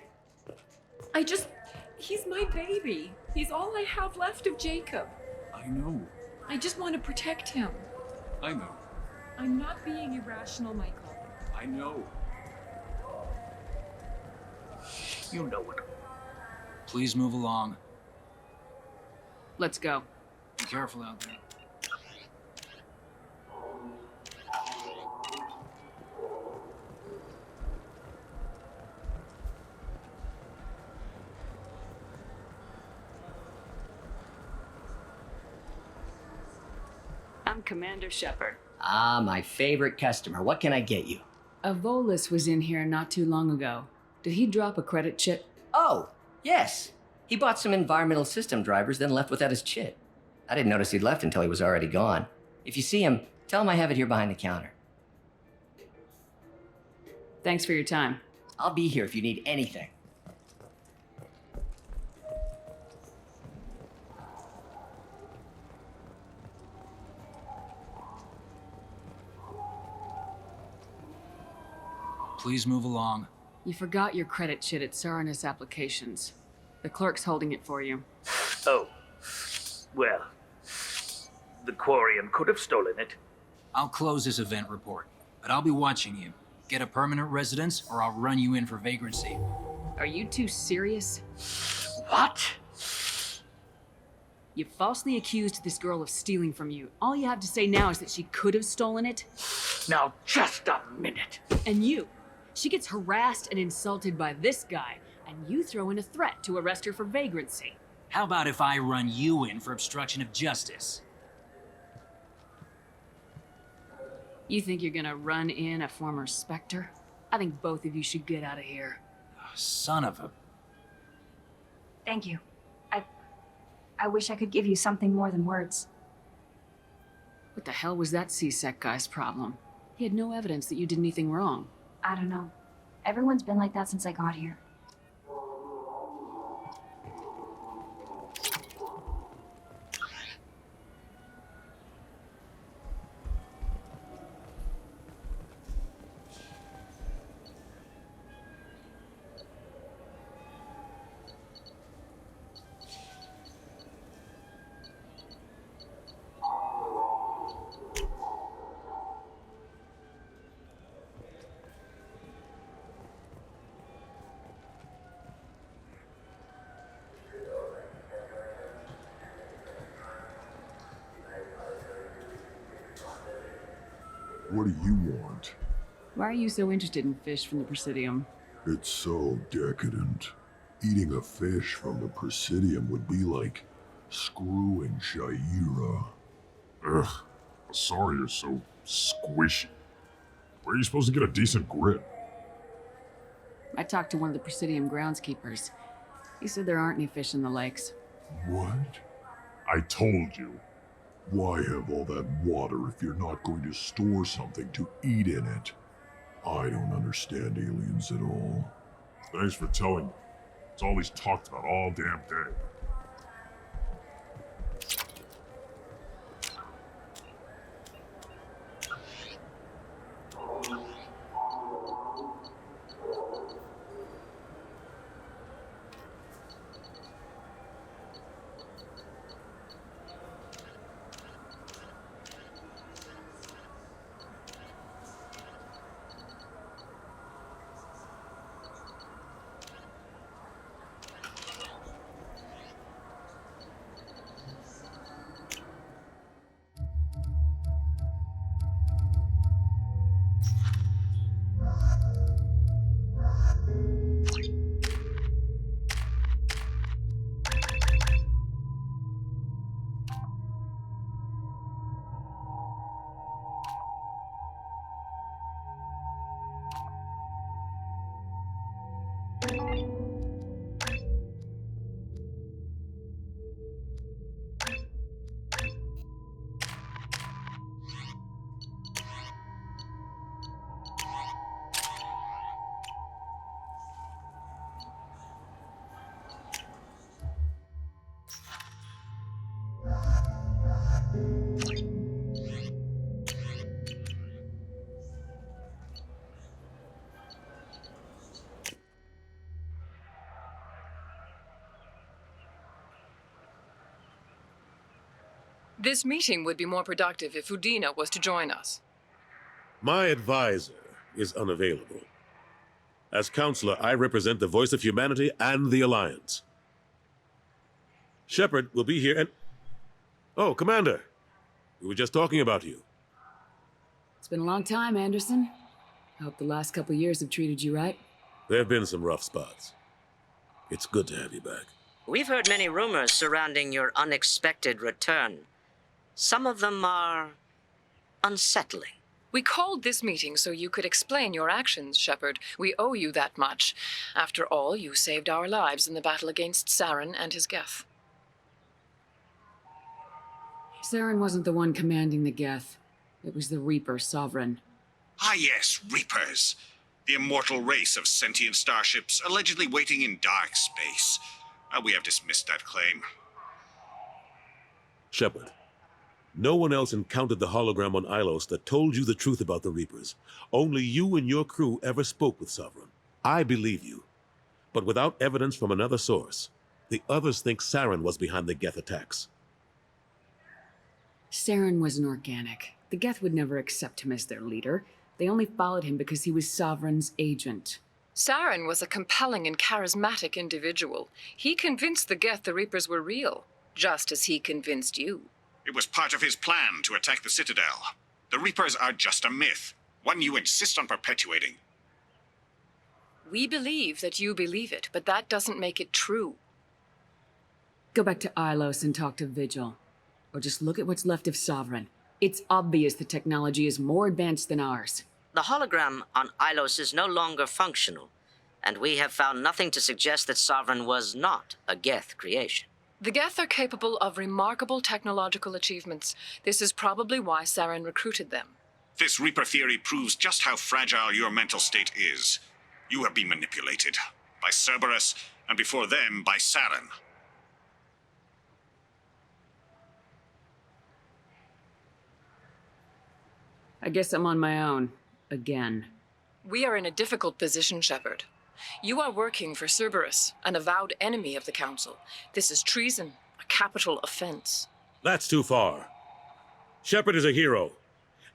He's my baby. He's all I have left of Jacob. I know. I just want to protect him. I know. I'm not being irrational, Michael. I know. You know it. Please move along. Let's go. Be careful out there. I'm Commander Shepard. Ah, my favorite customer. What can I get you? Avolis was in here not too long ago. Did he drop a credit chit? Oh, yes. He bought some environmental system drivers, then left without his chit. I didn't notice he'd left until he was already gone. If you see him, tell him I have it here behind the counter. Thanks for your time. I'll be here if you need anything. Please move along. You forgot your credit chit at Saranus Applications. The clerk's holding it for you. Oh. Well, the Quarian could have stolen it. I'll close this event report, but I'll be watching you. Get a permanent residence, or I'll run you in for vagrancy. Are you two serious? What? You falsely accused this girl of stealing from you. All you have to say now is that she could have stolen it. Now, just a minute. And you. She gets harassed and insulted by this guy, and you throw in a threat to arrest her for vagrancy. How about if I run you in for obstruction of justice? You think you're gonna run in a former Spectre? I think both of you should get out of here. Son of a... Thank you. I wish I could give you something more than words. What the hell was that CSEC guy's problem? He had no evidence that you did anything wrong. I don't know. Everyone's been like that since I got here. What do you want? Why are you so interested in fish from the Presidium? It's so decadent. Eating a fish from the Presidium would be like screwing Shaira. Ugh, sorry you're so squishy. Where are you supposed to get a decent grip? I talked to one of the Presidium groundskeepers. He said there aren't any fish in the lakes. What? I told you. Why have all that water if you're not going to store something to eat in it? I don't understand aliens at all. Thanks for telling me. It's all he's talked about all damn day. This meeting would be more productive if Udina was to join us. My advisor is unavailable. As counselor, I represent the voice of humanity and the Alliance. Shepard will be here and... Oh, Commander. We were just talking about you. It's been a long time, Anderson. I hope the last couple years have treated you right. There have been some rough spots. It's good to have you back. We've heard many rumors surrounding your unexpected return. Some of them are unsettling. We called this meeting so you could explain your actions, Shepard. We owe you that much. After all, you saved our lives in the battle against Saren and his Geth. Saren wasn't the one commanding the Geth. It was the Reaper Sovereign. Ah yes, Reapers. The immortal race of sentient starships allegedly waiting in dark space. We have dismissed that claim. Shepard, no one else encountered the hologram on Ilos that told you the truth about the Reapers. Only you and your crew ever spoke with Sovereign. I believe you. But without evidence from another source, the others think Saren was behind the Geth attacks. Saren was an organic. The Geth would never accept him as their leader. They only followed him because he was Sovereign's agent. Saren was a compelling and charismatic individual. He convinced the Geth the Reapers were real, just as he convinced you. It was part of his plan to attack the Citadel. The Reapers are just a myth, one you insist on perpetuating. We believe that you believe it, but that doesn't make it true. Go back to Ilos and talk to Vigil. Or just look at what's left of Sovereign. It's obvious the technology is more advanced than ours. The hologram on Ilos is no longer functional, and we have found nothing to suggest that Sovereign was not a Geth creation. The Geth are capable of remarkable technological achievements. This is probably why Saren recruited them. This Reaper theory proves just how fragile your mental state is. You have been manipulated by Cerberus, and before them, by Saren. I guess I'm on my own. Again. We are in a difficult position, Shepard. You are working for Cerberus, an avowed enemy of the Council. This is treason, a capital offense. That's too far. Shepard is a hero.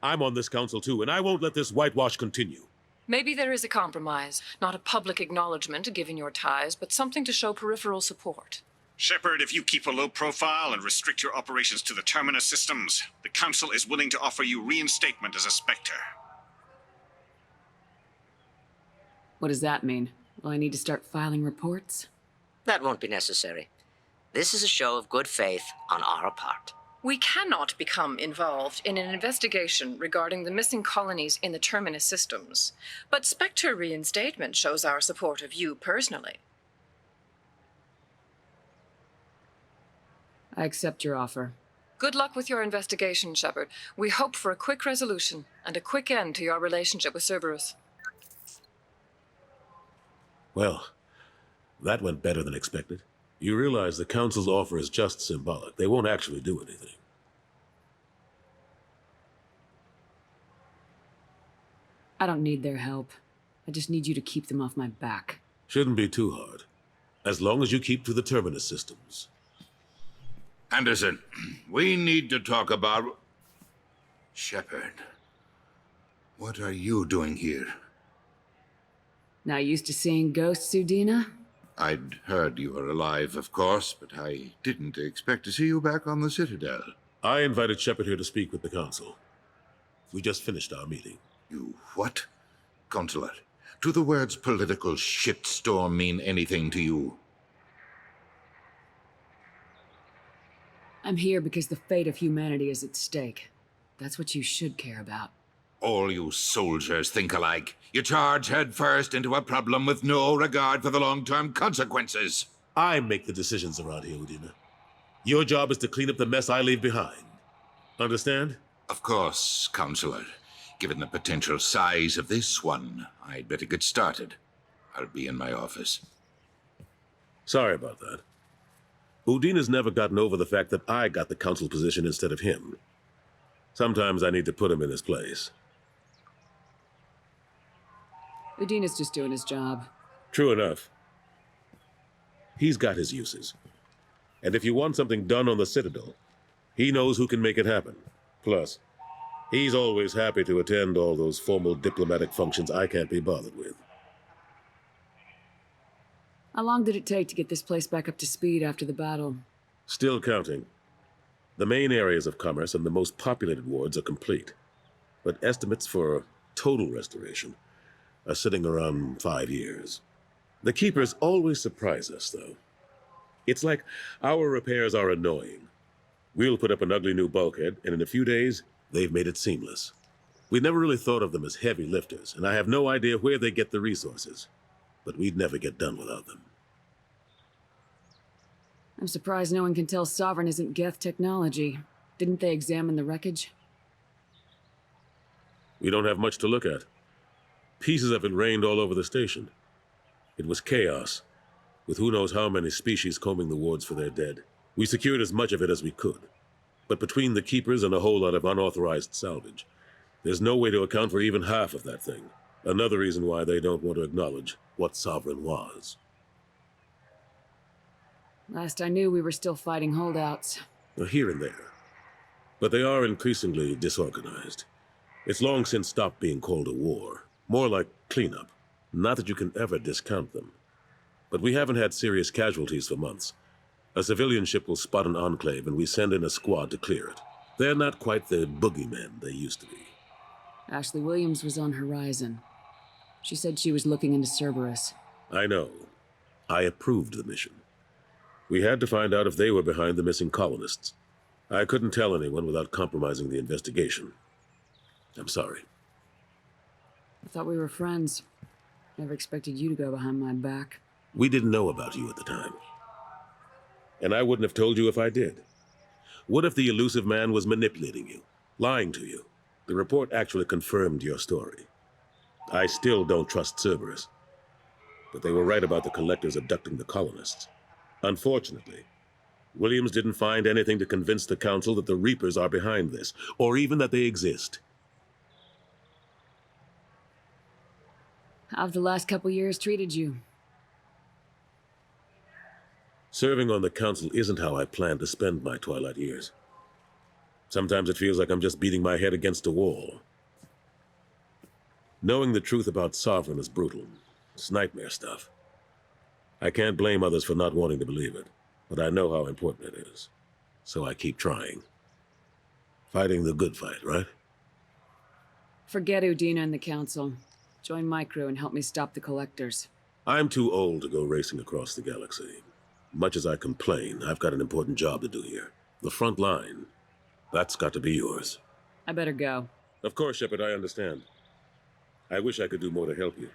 I'm on this council too, and I won't let this whitewash continue. Maybe there is a compromise. Not a public acknowledgement given your ties, but something to show peripheral support. Shepard, if you keep a low profile and restrict your operations to the Terminus systems, the Council is willing to offer you reinstatement as a Spectre. What does that mean? Will I need to start filing reports? That won't be necessary. This is a show of good faith on our part. We cannot become involved in an investigation regarding the missing colonies in the Terminus systems, but Spectre reinstatement shows our support of you personally. I accept your offer. Good luck with your investigation, Shepard. We hope for a quick resolution and a quick end to your relationship with Cerberus. Well, that went better than expected. You realize the Council's offer is just symbolic. They won't actually do anything. I don't need their help. I just need you to keep them off my back. Shouldn't be too hard. As long as you keep to the Terminus systems. Anderson, we need to talk about... Shepard. What are you doing here? Not used to seeing ghosts, Udina? I'd heard you were alive, of course, but I didn't expect to see you back on the Citadel. I invited Shepard here to speak with the Council. We just finished our meeting. You what? Consular, do the words political shitstorm mean anything to you? I'm here because the fate of humanity is at stake. That's what you should care about. All you soldiers think alike. You charge headfirst into a problem with no regard for the long-term consequences. I make the decisions around here, Udina. Your job is to clean up the mess I leave behind. Understand? Of course, Counselor. Given the potential size of this one, I'd better get started. I'll be in my office. Sorry about that. Udina's never gotten over the fact that I got the Council position instead of him. Sometimes I need to put him in his place. Udina's just doing his job. True enough. He's got his uses. And if you want something done on the Citadel, he knows who can make it happen. Plus, he's always happy to attend all those formal diplomatic functions I can't be bothered with. How long did it take to get this place back up to speed after the battle? Still counting. The main areas of commerce and the most populated wards are complete. But estimates for total restoration are sitting around 5 years. The Keepers always surprise us, though. It's like our repairs are annoying. We'll put up an ugly new bulkhead, and in a few days, they've made it seamless. We never really thought of them as heavy lifters, and I have no idea where they get the resources. But we'd never get done without them. I'm surprised no one can tell Sovereign isn't Geth technology. Didn't they examine the wreckage? We don't have much to look at. Pieces of it rained all over the station. It was chaos, with who knows how many species combing the wards for their dead. We secured as much of it as we could. But between the Keepers and a whole lot of unauthorized salvage, there's no way to account for even half of that thing. Another reason why they don't want to acknowledge what Sovereign was. Last I knew, we were still fighting holdouts. Here and there. But they are increasingly disorganized. It's long since stopped being called a war. More like cleanup. Not that you can ever discount them. But we haven't had serious casualties for months. A civilian ship will spot an enclave and we send in a squad to clear it. They're not quite the boogeymen they used to be. Ashley Williams was on Horizon. She said she was looking into Cerberus. I know. I approved the mission. We had to find out if they were behind the missing colonists. I couldn't tell anyone without compromising the investigation. I'm sorry. I thought we were friends. Never expected you to go behind my back. We didn't know about you at the time. And I wouldn't have told you if I did. What if the elusive man was manipulating you, lying to you? The report actually confirmed your story. I still don't trust Cerberus. But they were right about the collectors abducting the colonists. Unfortunately, Williams didn't find anything to convince the Council that the Reapers are behind this, or even that they exist. How have the last couple years treated you? Serving on the Council isn't how I plan to spend my twilight years. Sometimes it feels like I'm just beating my head against a wall. Knowing the truth about Sovereign is brutal. It's nightmare stuff. I can't blame others for not wanting to believe it, but I know how important it is. So I keep trying. Fighting the good fight, right? Forget Udina and the Council. Join my crew and help me stop the collectors. I'm too old to go racing across the galaxy. Much as I complain, I've got an important job to do here. The front line. That's got to be yours. I better go. Of course, Shepard, I understand. I wish I could do more to help you.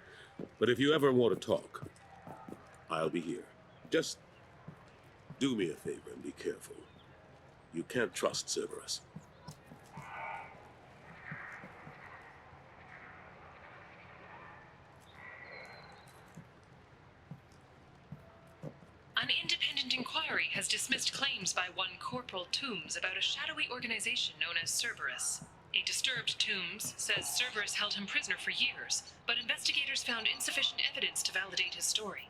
But if you ever want to talk, I'll be here. Just do me a favor and be careful. You can't trust Cerberus. An independent inquiry has dismissed claims by one Corporal Toombs about a shadowy organization known as Cerberus. A disturbed Toombs says Cerberus held him prisoner for years, but investigators found insufficient evidence to validate his story.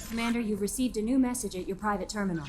Commander, you've received a new message at your private terminal.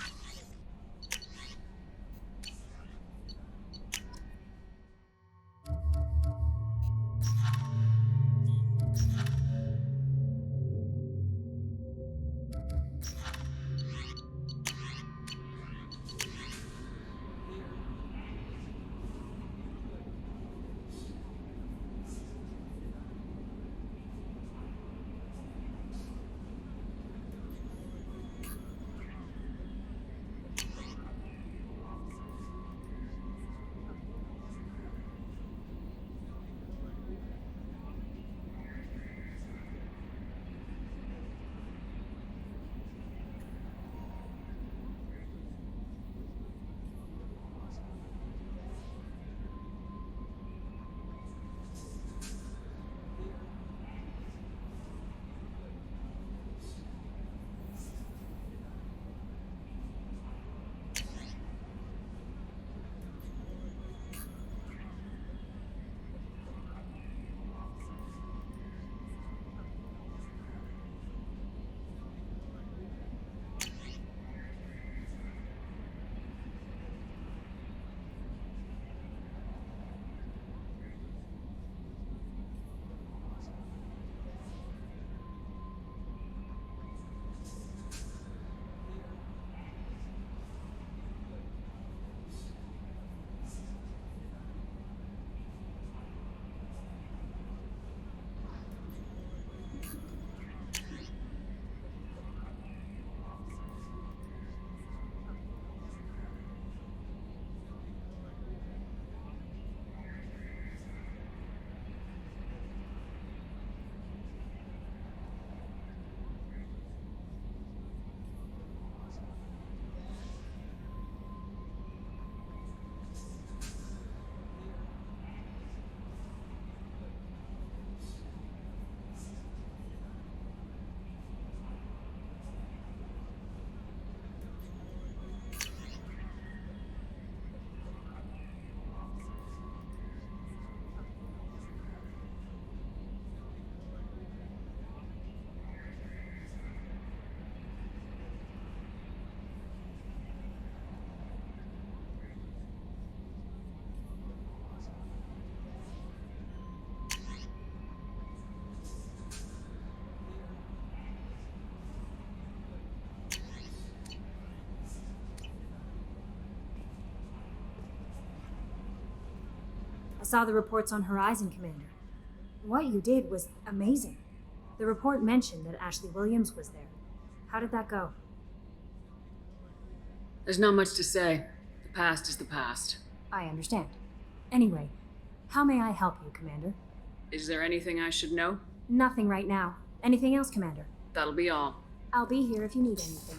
saw the reports on Horizon, Commander. What you did was amazing. The report mentioned that Ashley Williams was there. How did that go? There's not much to say. The past is the past. I understand. Anyway, how may I help you, Commander? Is there anything I should know? Nothing right now. Anything else, Commander? That'll be all. I'll be here if you need anything.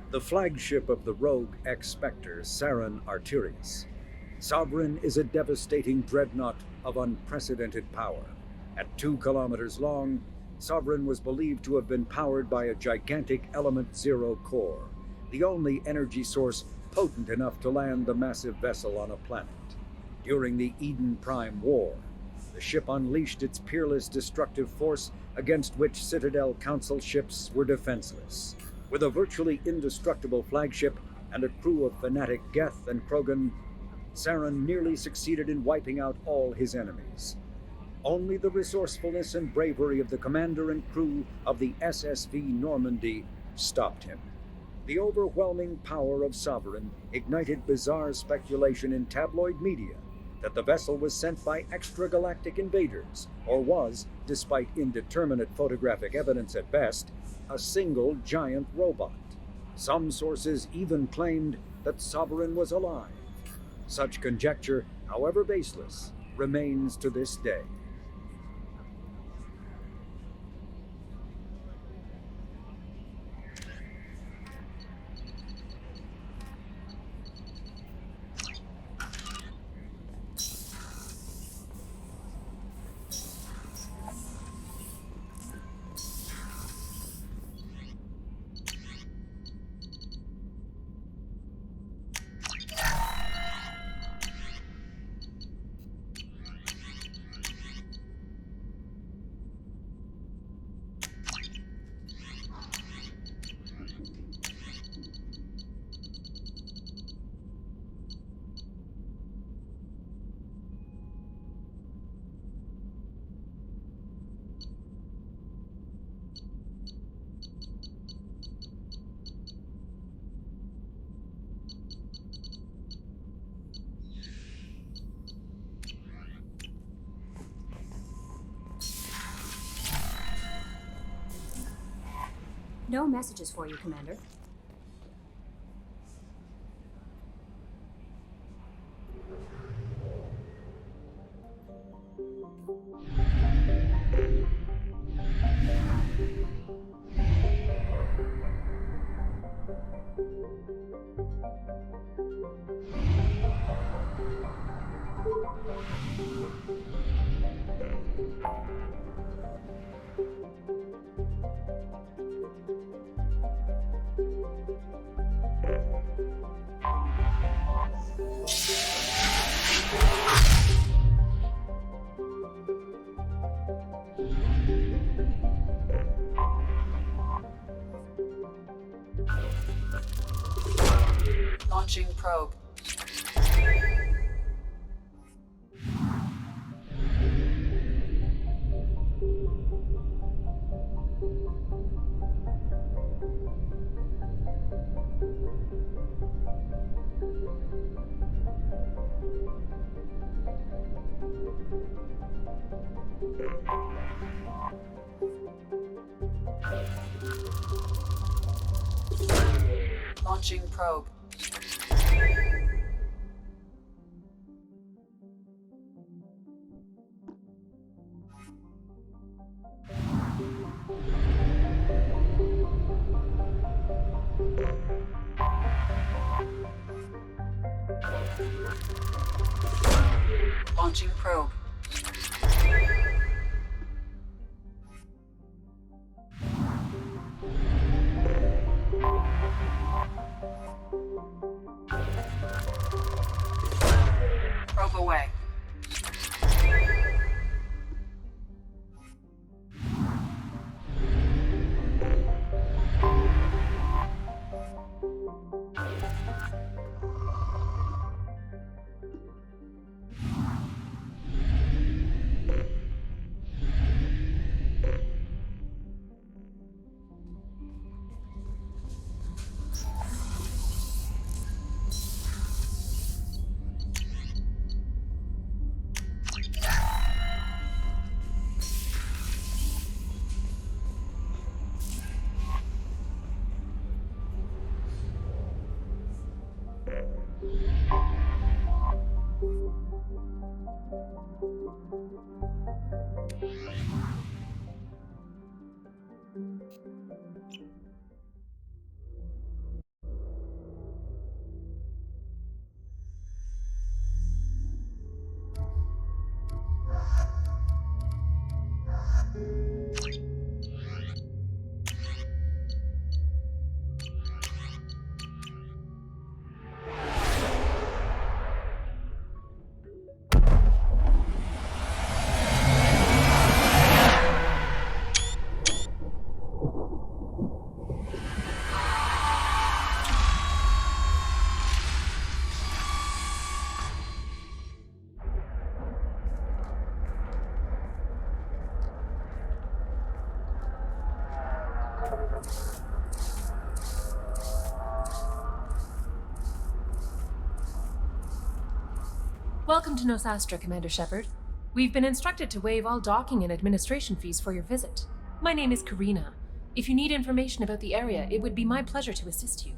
The flagship of the rogue ex-Spectre, Saren Arterius. Sovereign is a devastating dreadnought of unprecedented power. At 2 kilometers long, Sovereign was believed to have been powered by a gigantic Element Zero core, the only energy source potent enough to land the massive vessel on a planet. During the Eden Prime War, the ship unleashed its peerless destructive force against which Citadel Council ships were defenseless. With a virtually indestructible flagship and a crew of fanatic Geth and Krogan, Saren nearly succeeded in wiping out all his enemies. Only the resourcefulness and bravery of the commander and crew of the SSV Normandy stopped him. The overwhelming power of Sovereign ignited bizarre speculation in tabloid media that the vessel was sent by extragalactic invaders, or was, despite indeterminate photographic evidence at best, a single giant robot. Some sources even claimed that Sovereign was alive. Such conjecture, however baseless, remains to this day. No messages for you, Commander. Launching probe. Launching probe. Launching probe. Probe away. Welcome to Nosastra, Commander Shepard. We've been instructed to waive all docking and administration fees for your visit. My name is Karina. If you need information about the area, it would be my pleasure to assist you.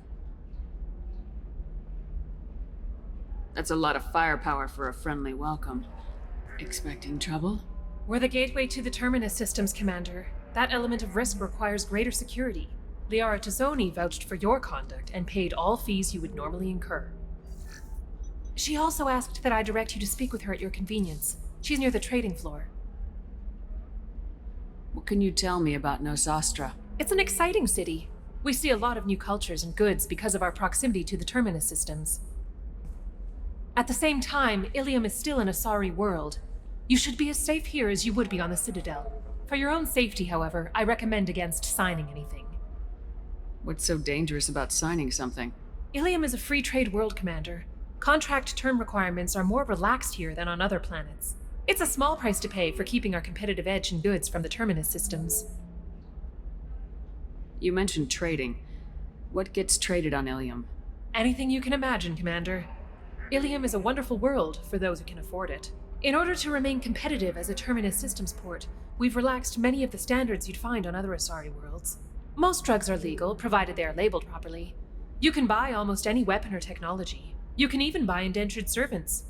That's a lot of firepower for a friendly welcome. Expecting trouble? We're the gateway to the Terminus systems, Commander. That element of risk requires greater security. Liara Tazzoni vouched for your conduct and paid all fees you would normally incur. She also asked that I direct you to speak with her at your convenience. She's near the trading floor. What can you tell me about Nosastra? It's an exciting city. We see a lot of new cultures and goods because of our proximity to the Terminus systems. At the same time, Ilium is still an Asari world. You should be as safe here as you would be on the Citadel. For your own safety, however, I recommend against signing anything. What's so dangerous about signing something? Ilium is a free trade world, Commander. Contract term requirements are more relaxed here than on other planets. It's a small price to pay for keeping our competitive edge in goods from the Terminus systems. You mentioned trading. What gets traded on Ilium? Anything you can imagine, Commander. Ilium is a wonderful world for those who can afford it. In order to remain competitive as a Terminus systems port, we've relaxed many of the standards you'd find on other Asari worlds. Most drugs are legal, provided they are labeled properly. You can buy almost any weapon or technology. You can even buy indentured servants.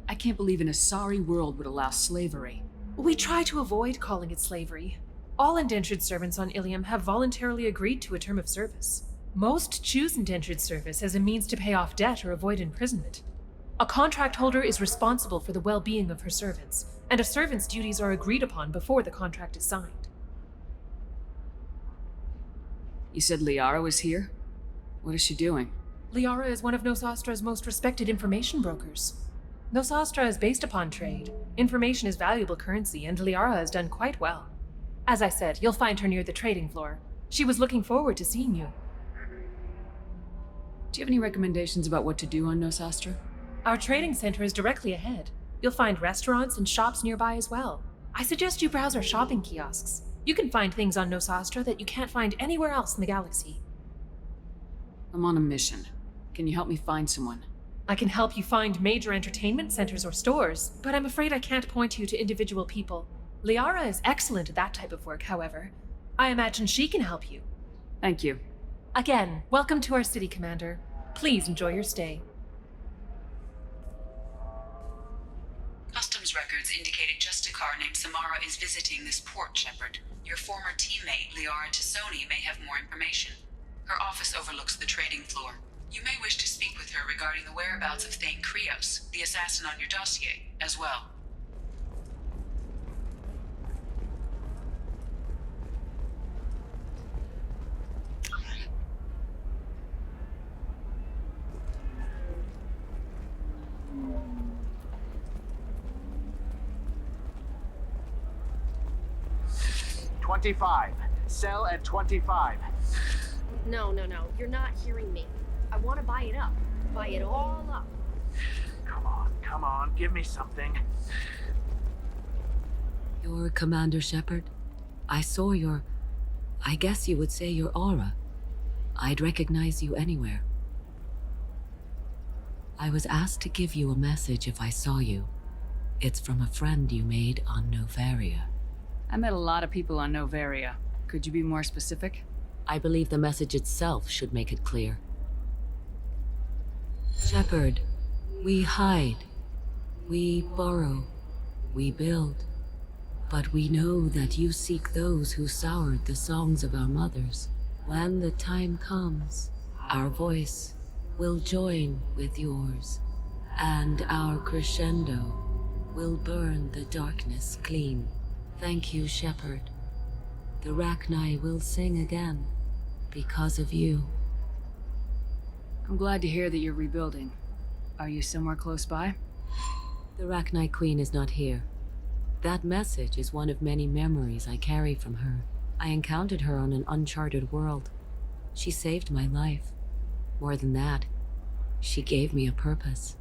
I can't believe an Asari world would allow slavery. We try to avoid calling it slavery. All indentured servants on Ilium have voluntarily agreed to a term of service. Most choose indentured service as a means to pay off debt or avoid imprisonment. A contract holder is responsible for the well-being of her servants, and a servant's duties are agreed upon before the contract is signed. You said Liara was here? What is she doing? Liara is one of Nosastra's most respected information brokers. Nosastra is based upon trade. Information is valuable currency, and Liara has done quite well. As I said, you'll find her near the trading floor. She was looking forward to seeing you. Do you have any recommendations about what to do on Nosastra? Our trading center is directly ahead. You'll find restaurants and shops nearby as well. I suggest you browse our shopping kiosks. You can find things on Nosastra that you can't find anywhere else in the galaxy. I'm on a mission. Can you help me find someone? I can help you find major entertainment centers or stores, but I'm afraid I can't point you to individual people. Liara is excellent at that type of work, however. I imagine she can help you. Thank you. Again, welcome to our city, Commander. Please enjoy your stay. Customs records indicated just a car named Samara is visiting this port, Shepard. Your former teammate, Liara Tassoni, may have more information. Her office overlooks the trading floor. You may wish to speak with her regarding the whereabouts of Thane Krios, the assassin on your dossier, as well. $25. Sell at $25. No. You're not hearing me. I want to buy it up. Buy it all up. Come on. Give me something. You're Commander Shepard? I saw I guess you would say your aura. I'd recognize you anywhere. I was asked to give you a message if I saw you. It's from a friend you made on Novaria. I met a lot of people on Novaria. Could you be more specific? I believe the message itself should make it clear. Shepard, we hide. We borrow. We build. But we know that you seek those who soured the songs of our mothers. When the time comes, our voice will join with yours, and our crescendo will burn the darkness clean. Thank you, Shepard. The Rachni will sing again because of you. I'm glad to hear that you're rebuilding. Are you somewhere close by? The Rachni Queen is not here. That message is one of many memories I carry from her. I encountered her on an uncharted world. She saved my life. More than that, she gave me a purpose.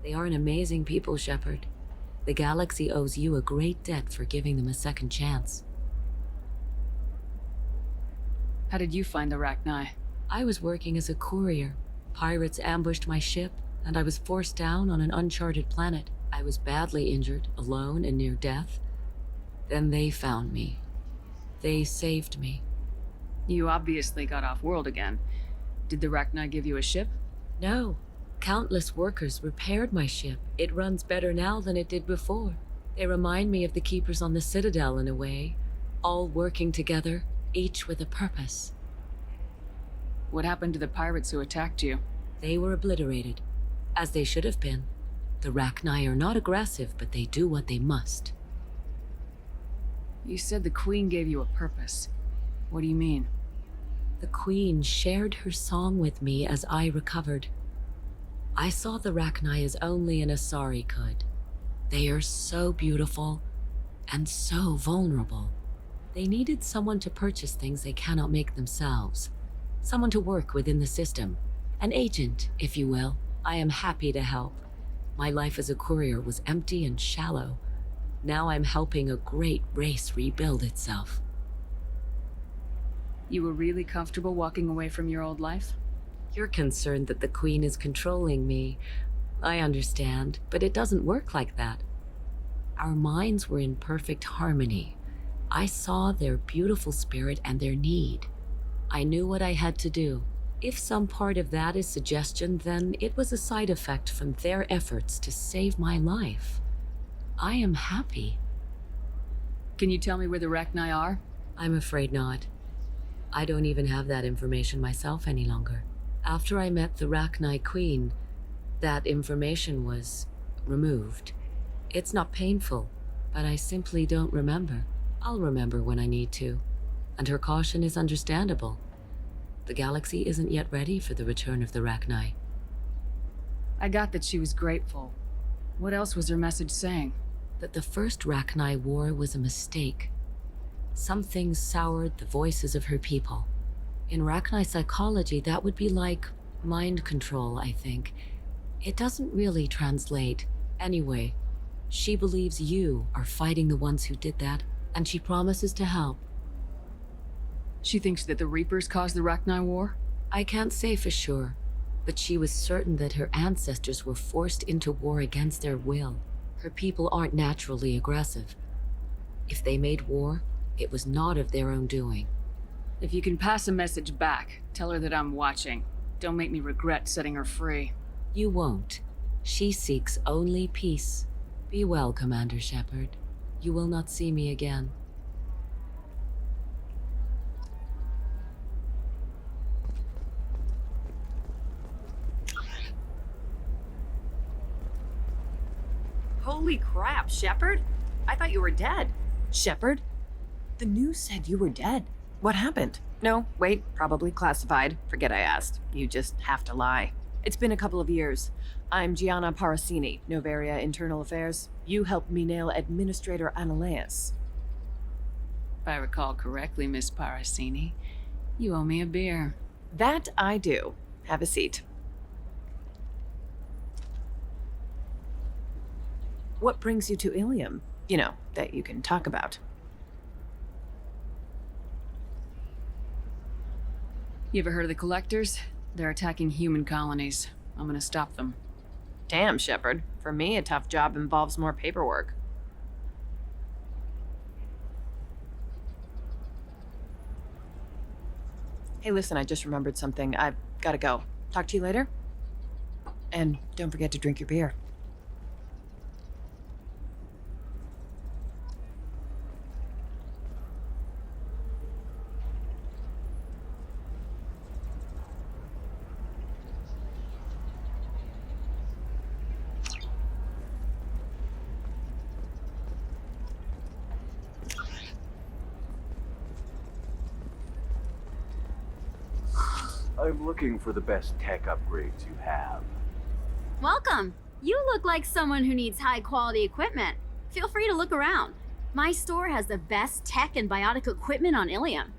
They are an amazing people, Shepard. The galaxy owes you a great debt for giving them a second chance. How did you find the Rachni? I was working as a courier. Pirates ambushed my ship, and I was forced down on an uncharted planet. I was badly injured, alone and near death. Then they found me. They saved me. You obviously got off world again. Did the Rachni give you a ship? No. Countless workers repaired my ship. It runs better now than it did before. They remind me of the Keepers on the Citadel in a way, all working together, each with a purpose. What happened to the pirates who attacked you? They were obliterated, as they should have been. The Rachni are not aggressive, but they do what they must. You said the Queen gave you a purpose. What do you mean? The Queen shared her song with me as I recovered. I saw the Rachni as only an Asari could. They are so beautiful and so vulnerable. They needed someone to purchase things they cannot make themselves. Someone to work within the system. An agent, if you will. I am happy to help. My life as a courier was empty and shallow. Now I'm helping a great race rebuild itself. You were really comfortable walking away from your old life? You're concerned that the Queen is controlling me. I understand, but it doesn't work like that. Our minds were in perfect harmony. I saw their beautiful spirit and their need. I knew what I had to do. If some part of that is suggestion, then it was a side effect from their efforts to save my life. I am happy. Can you tell me where the Rachni are? I'm afraid not. I don't even have that information myself any longer. After I met the Rachni Queen, that information was removed. It's not painful, but I simply don't remember. I'll remember when I need to, and her caution is understandable. The galaxy isn't yet ready for the return of the Rachni. I got that she was grateful. What else was her message saying? That the first Rachni war was a mistake. Something soured the voices of her people. In Rachni psychology, that would be like mind control, I think. It doesn't really translate. Anyway, she believes you are fighting the ones who did that, and she promises to help. She thinks that the Reapers caused the Rachni War? I can't say for sure, but she was certain that her ancestors were forced into war against their will. Her people aren't naturally aggressive. If they made war, it was not of their own doing. If you can pass a message back, tell her that I'm watching. Don't make me regret setting her free. You won't. She seeks only peace. Be well, Commander Shepard. You will not see me again. Holy crap, Shepard? I thought you were dead. Shepard? The news said you were dead. What happened? No, wait, probably classified. Forget I asked. You just have to lie. It's been a couple of years. I'm Gianna Parasini, Novaria Internal Affairs. You helped me nail Administrator Analeas. If I recall correctly, Miss Parasini, you owe me a beer. That I do. Have a seat. What brings you to Ilium? You know, that you can talk about. You ever heard of the Collectors? They're attacking human colonies. I'm gonna stop them. Damn, Shepard. For me, a tough job involves more paperwork. Hey, listen, I just remembered something. I've gotta go. Talk to you later? And don't forget to drink your beer. I'm looking for the best tech upgrades you have. Welcome. You look like someone who needs high-quality equipment. Feel free to look around. My store has the best tech and biotic equipment on Ilium.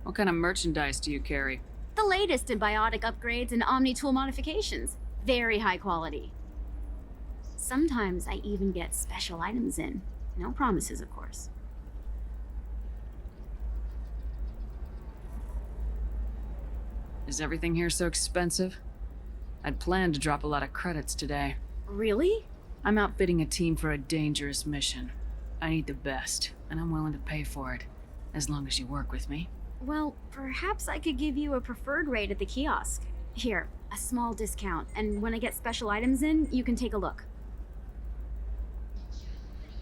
What kind of merchandise do you carry? The latest in biotic upgrades and omni-tool modifications. Very high quality. Sometimes I even get special items in. No promises, of course. Is everything here so expensive? I'd planned to drop a lot of credits today. Really? I'm outfitting a team for a dangerous mission. I need the best, and I'm willing to pay for it, as long as you work with me. Well, perhaps I could give you a preferred rate at the kiosk. Here, a small discount, and when I get special items in, you can take a look.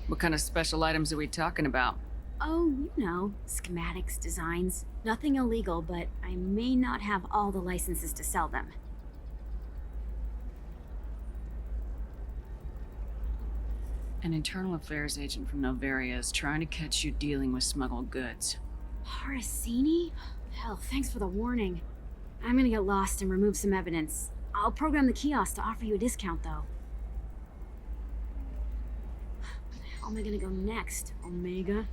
What kind of special items are we talking about? Oh, you know, schematics, designs. Nothing illegal, but I may not have all the licenses to sell them. An internal affairs agent from Novaria is trying to catch you dealing with smuggled goods. Parasini? Hell, thanks for the warning. I'm gonna get lost and remove some evidence. I'll program the kiosk to offer you a discount, though. Where the hell am I gonna go next, Omega?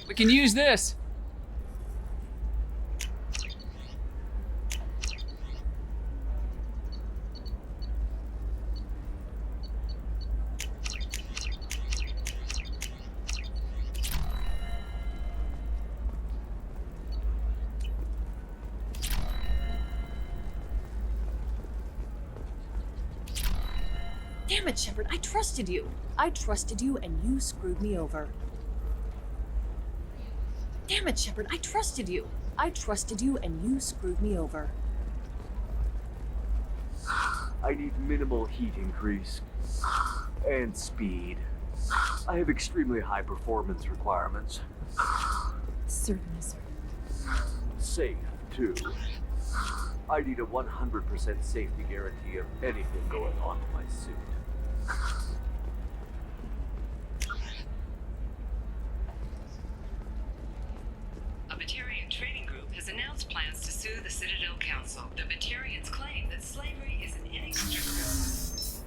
We can use this! Damn it, Shepard, I trusted you. I trusted you and you screwed me over. Damn it, Shepard, I trusted you. I trusted you and you screwed me over. I need minimal heat increase. And speed. I have extremely high performance requirements. Certainly, sir. Safe, too. I need a 100% safety guarantee of anything going on to my suit. A Batarian trading group has announced plans to sue the Citadel Council. The Batarians claim that slavery is an inextricable...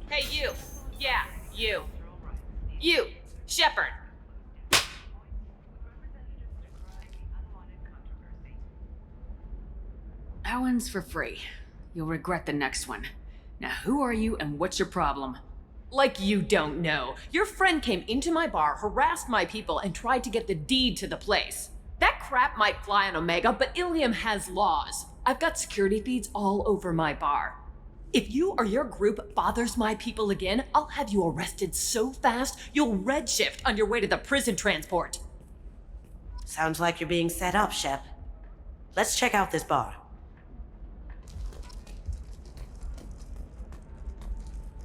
Hey, you. Yeah, you. You, Shepard. That one's for free. You'll regret the next one. Now, who are you and what's your problem? Like you don't know. Your friend came into my bar, harassed my people, and tried to get the deed to the place. That crap might fly on Omega, but Ilium has laws. I've got security feeds all over my bar. If you or your group bothers my people again, I'll have you arrested so fast you'll redshift on your way to the prison transport. Sounds like you're being set up, Shep. Let's check out this bar.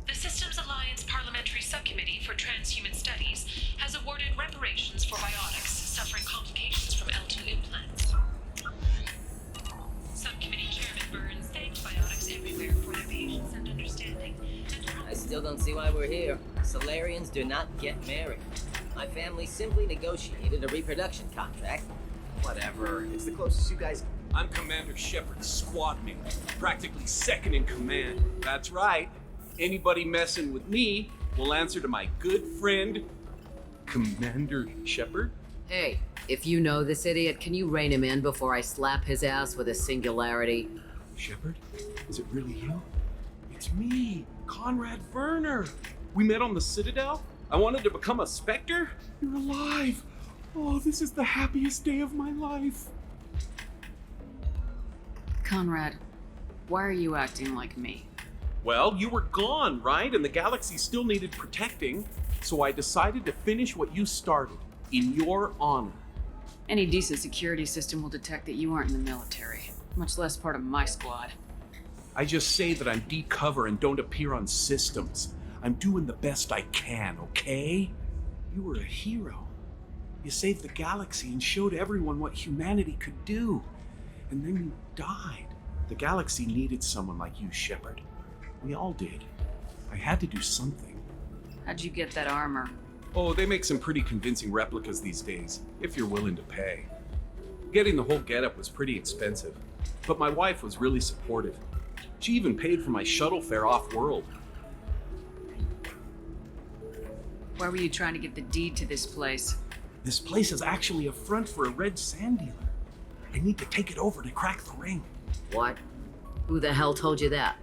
The Systems Alliance Parliamentary Subcommittee for Transhuman Studies has awarded reparations for biotics suffering complications from L2 implants. Subcommittee Chairman Burns thanked biotics everywhere for their patience and understanding. I still don't see why we're here. Solarians do not get married. My family simply negotiated a reproduction contract. Whatever. It's the closest you guys... I'm Commander Shepard's squad mate. Practically second in command. That's right. Anybody messing with me will answer to my good friend, Commander Shepard. Hey, if you know this idiot, can you rein him in before I slap his ass with a singularity? Shepard? Is it really you? It's me, Conrad Werner. We met on the Citadel. I wanted to become a Spectre. You're alive. Oh, this is the happiest day of my life. Conrad, why are you acting like me? Well, you were gone, right? And the galaxy still needed protecting. So I decided to finish what you started, in your honor. Any decent security system will detect that you aren't in the military, much less part of my squad. I just say that I'm deep cover and don't appear on systems. I'm doing the best I can, okay? You were a hero. You saved the galaxy and showed everyone what humanity could do. And then you died. The galaxy needed someone like you, Shepard. We all did. I had to do something. How'd you get that armor? Oh, they make some pretty convincing replicas these days, if you're willing to pay. Getting the whole getup was pretty expensive, but my wife was really supportive. She even paid for my shuttle fare off-world. Why were you trying to get the deed to this place? This place is actually a front for a red sand dealer. I need to take it over to crack the ring. What? Who the hell told you that?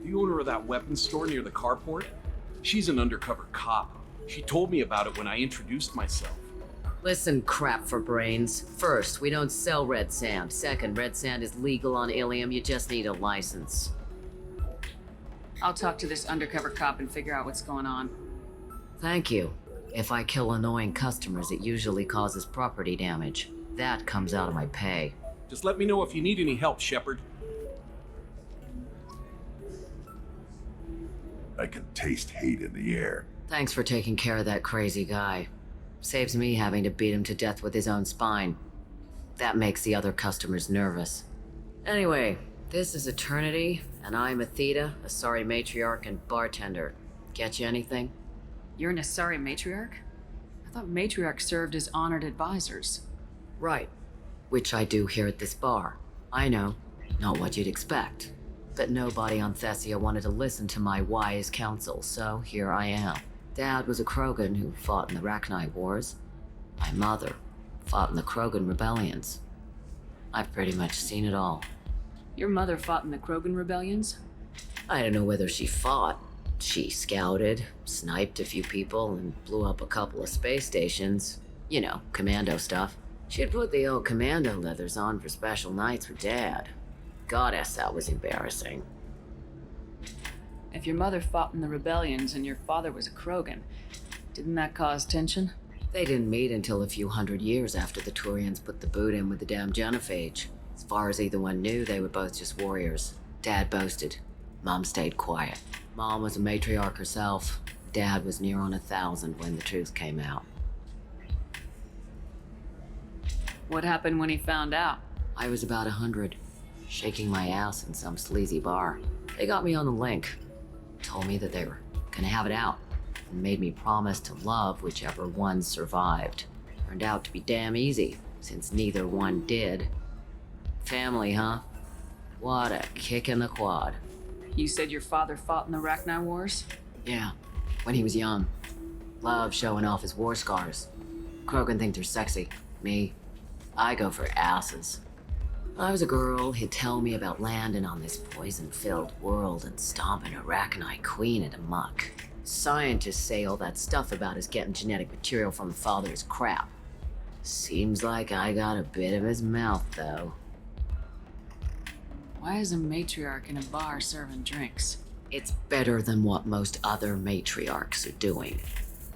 The owner of that weapons store near the carport. She's an undercover cop. She told me about it when I introduced myself. Listen, crap for brains. First, we don't sell red sand. Second, red sand is legal on Ilium. You just need a license. I'll talk to this undercover cop and figure out what's going on. Thank you. If I kill annoying customers, it usually causes property damage. That comes out of my pay. Just let me know if you need any help, Shepard. I can taste hate in the air. Thanks for taking care of that crazy guy. Saves me having to beat him to death with his own spine. That makes the other customers nervous. Anyway, this is Eternity, and I'm Athena, Asari matriarch and bartender. Get you anything? You're an Asari matriarch? I thought matriarchs served as honored advisors. Right. Which I do here at this bar. I know, not what you'd expect. But nobody on Thessia wanted to listen to my wise counsel, so here I am. Dad was a Krogan who fought in the Rachni Wars. My mother fought in the Krogan rebellions. I've pretty much seen it all. Your mother fought in the Krogan rebellions? I don't know whether she fought. She scouted, sniped a few people, and blew up a couple of space stations. You know, commando stuff. She'd put the old commando leathers on for special nights with Dad. Goddess, that was embarrassing. If your mother fought in the rebellions and your father was a Krogan, didn't that cause tension? They didn't meet until a few hundred years after the Turians put the boot in with the damn genophage. As far as either one knew, they were both just warriors. Dad boasted. Mom stayed quiet. Mom was a matriarch herself. Dad was near on 1,000 when the truth came out. What happened when he found out? I was about 100, shaking my ass in some sleazy bar. They got me on the link. Told me that they were gonna have it out, and made me promise to love whichever one survived. Turned out to be damn easy, since neither one did. Family, huh? What a kick in the quad. You said your father fought in the Rachni Wars? Yeah, when he was young. Loved showing off his war scars. Krogan think they're sexy. Me, I go for asses. When I was a girl, he'd tell me about landing on this poison-filled world and stomping a Rachni queen into muck. Scientists say all that stuff about us getting genetic material from the father is crap. Seems like I got a bit of his mouth, though. Why is a matriarch in a bar serving drinks? It's better than what most other matriarchs are doing.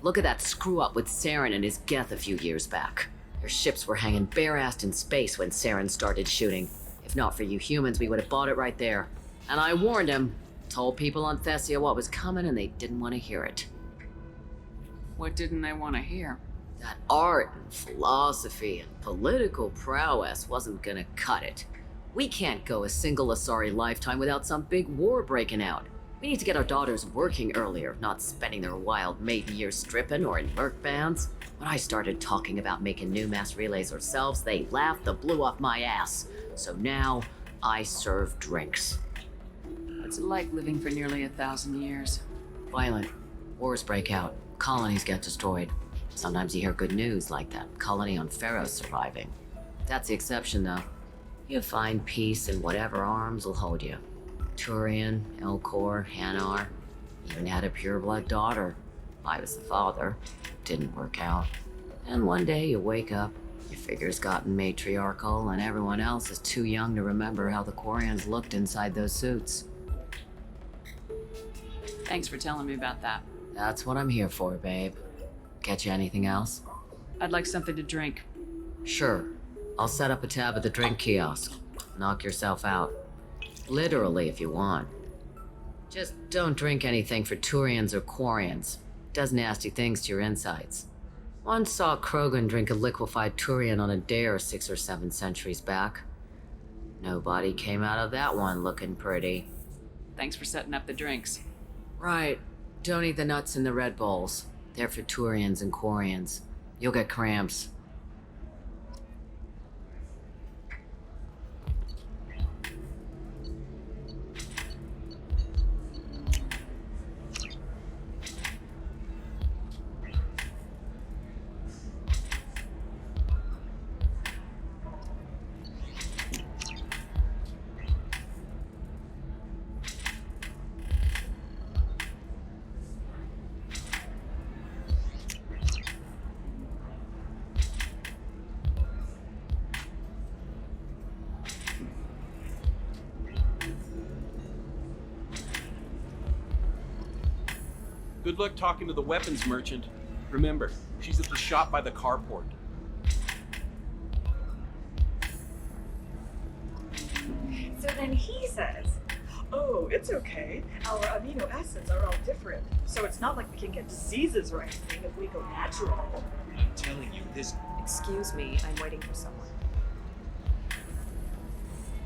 Look at that screw-up with Saren and his Geth a few years back. Their ships were hanging bare-assed in space when Saren started shooting. If not for you humans, we would have bought it right there. And I warned him. Told people on Thessia what was coming and they didn't want to hear it. What didn't they want to hear? That art and philosophy and political prowess wasn't gonna cut it. We can't go a single Asari lifetime without some big war breaking out. We need to get our daughters working earlier, not spending their wild maiden years stripping or in merc bands. When I started talking about making new mass relays ourselves, they laughed the blue off my ass. So now, I serve drinks. What's it like living for nearly 1,000 years? Violent. Wars break out. Colonies get destroyed. Sometimes you hear good news, like that colony on Pharaoh surviving. That's the exception, though. You find peace in whatever arms will hold you. Turian, Elcor, Hanar, even had a pureblood daughter. I was the father. Didn't work out. And one day you wake up, your figure's gotten matriarchal, and everyone else is too young to remember how the Quarians looked inside those suits. Thanks for telling me about that. That's what I'm here for, babe. Get you anything else? I'd like something to drink. Sure. I'll set up a tab at the drink kiosk. Knock yourself out. Literally, if you want. Just don't drink anything for Turians or Quarians. Does nasty things to your insides. Once saw Krogan drink a liquefied Turian on a dare 6 or 7 centuries back. Nobody came out of that one looking pretty. Thanks for setting up the drinks. Right. Don't eat the nuts in the Red Bulls. They're for Turians and Quarians. You'll get cramps. Good luck talking to the weapons merchant. Remember, she's at the shop by the carport. So then he says, oh, it's okay. Our amino acids are all different. So it's not like we can get diseases or anything if we go natural. I'm telling you, this... Excuse me, I'm waiting for someone.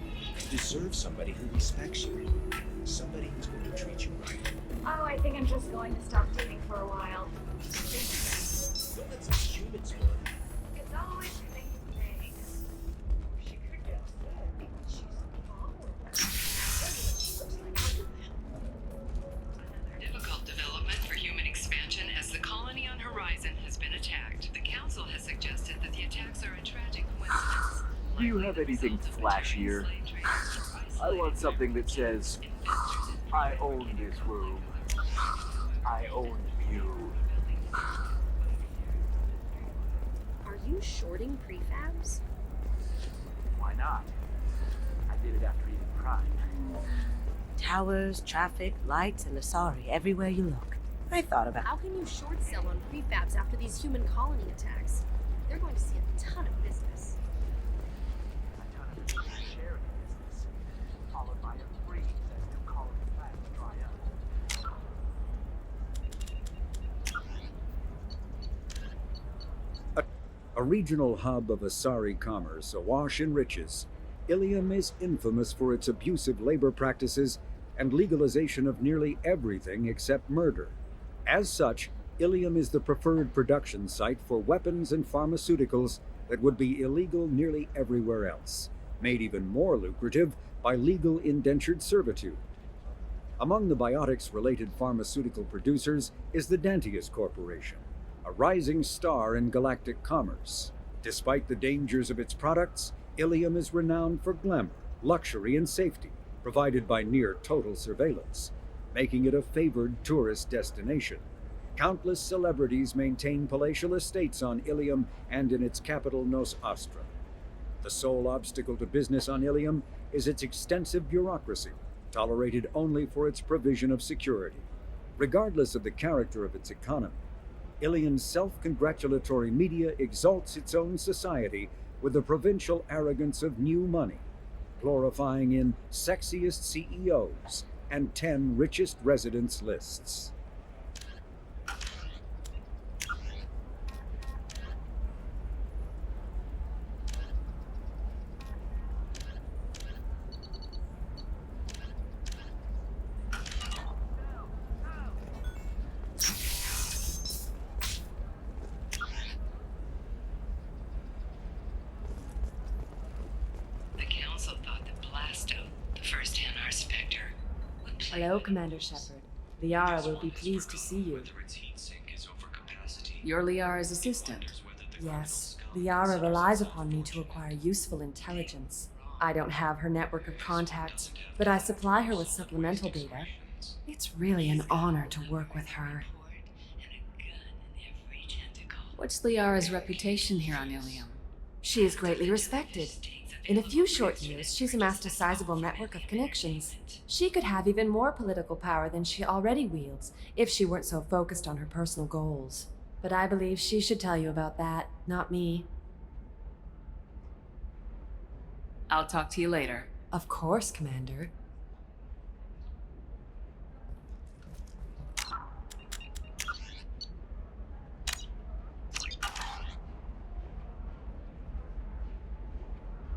You deserve somebody who respects you. Somebody who's going to treat you right. Oh, I think I'm just going to stop dating for a while. Don't let some humans work. It's always things. She could get upset because she's Difficult development for human expansion as the colony on Horizon has been attacked. The Council has suggested that the attacks are a tragic coincidence. Do you have anything flashier? I want something that says, I own this room. I own you. Are you shorting prefabs? Why not? I did it after eating crime. Towers, traffic, lights, and Asari everywhere you look. I thought about How can you short sell on prefabs after these human colony attacks? They're going to see a ton of business. A ton of sharing business, followed by a freeze as new colony plans dry up. A regional hub of Asari commerce awash in riches, Ilium is infamous for its abusive labor practices and legalization of nearly everything except murder. As such, Ilium is the preferred production site for weapons and pharmaceuticals that would be illegal nearly everywhere else, made even more lucrative by legal indentured servitude. Among the biotics-related pharmaceutical producers is the Dantius Corporation, a rising star in galactic commerce. Despite the dangers of its products, Ilium is renowned for glamour, luxury, and safety, provided by near-total surveillance, making it a favored tourist destination. Countless celebrities maintain palatial estates on Ilium and in its capital Nos Astra. The sole obstacle to business on Ilium is its extensive bureaucracy, tolerated only for its provision of security. Regardless of the character of its economy, Ilium's self-congratulatory media exalts its own society with the provincial arrogance of new money, glorifying in sexiest CEOs and 10 richest residents lists. Hello, Commander Shepard. Liara will be pleased to see you. You're Liara's assistant. Yes, Liara relies upon me to acquire useful intelligence. I don't have her network of contacts, but I supply her with supplemental data. It's really an honor to work with her. What's Liara's reputation here on Ilium? She is greatly respected. In a few short years, she's amassed a sizable network of connections. She could have even more political power than she already wields if she weren't so focused on her personal goals. But I believe she should tell you about that, not me. I'll talk to you later. Of course, Commander.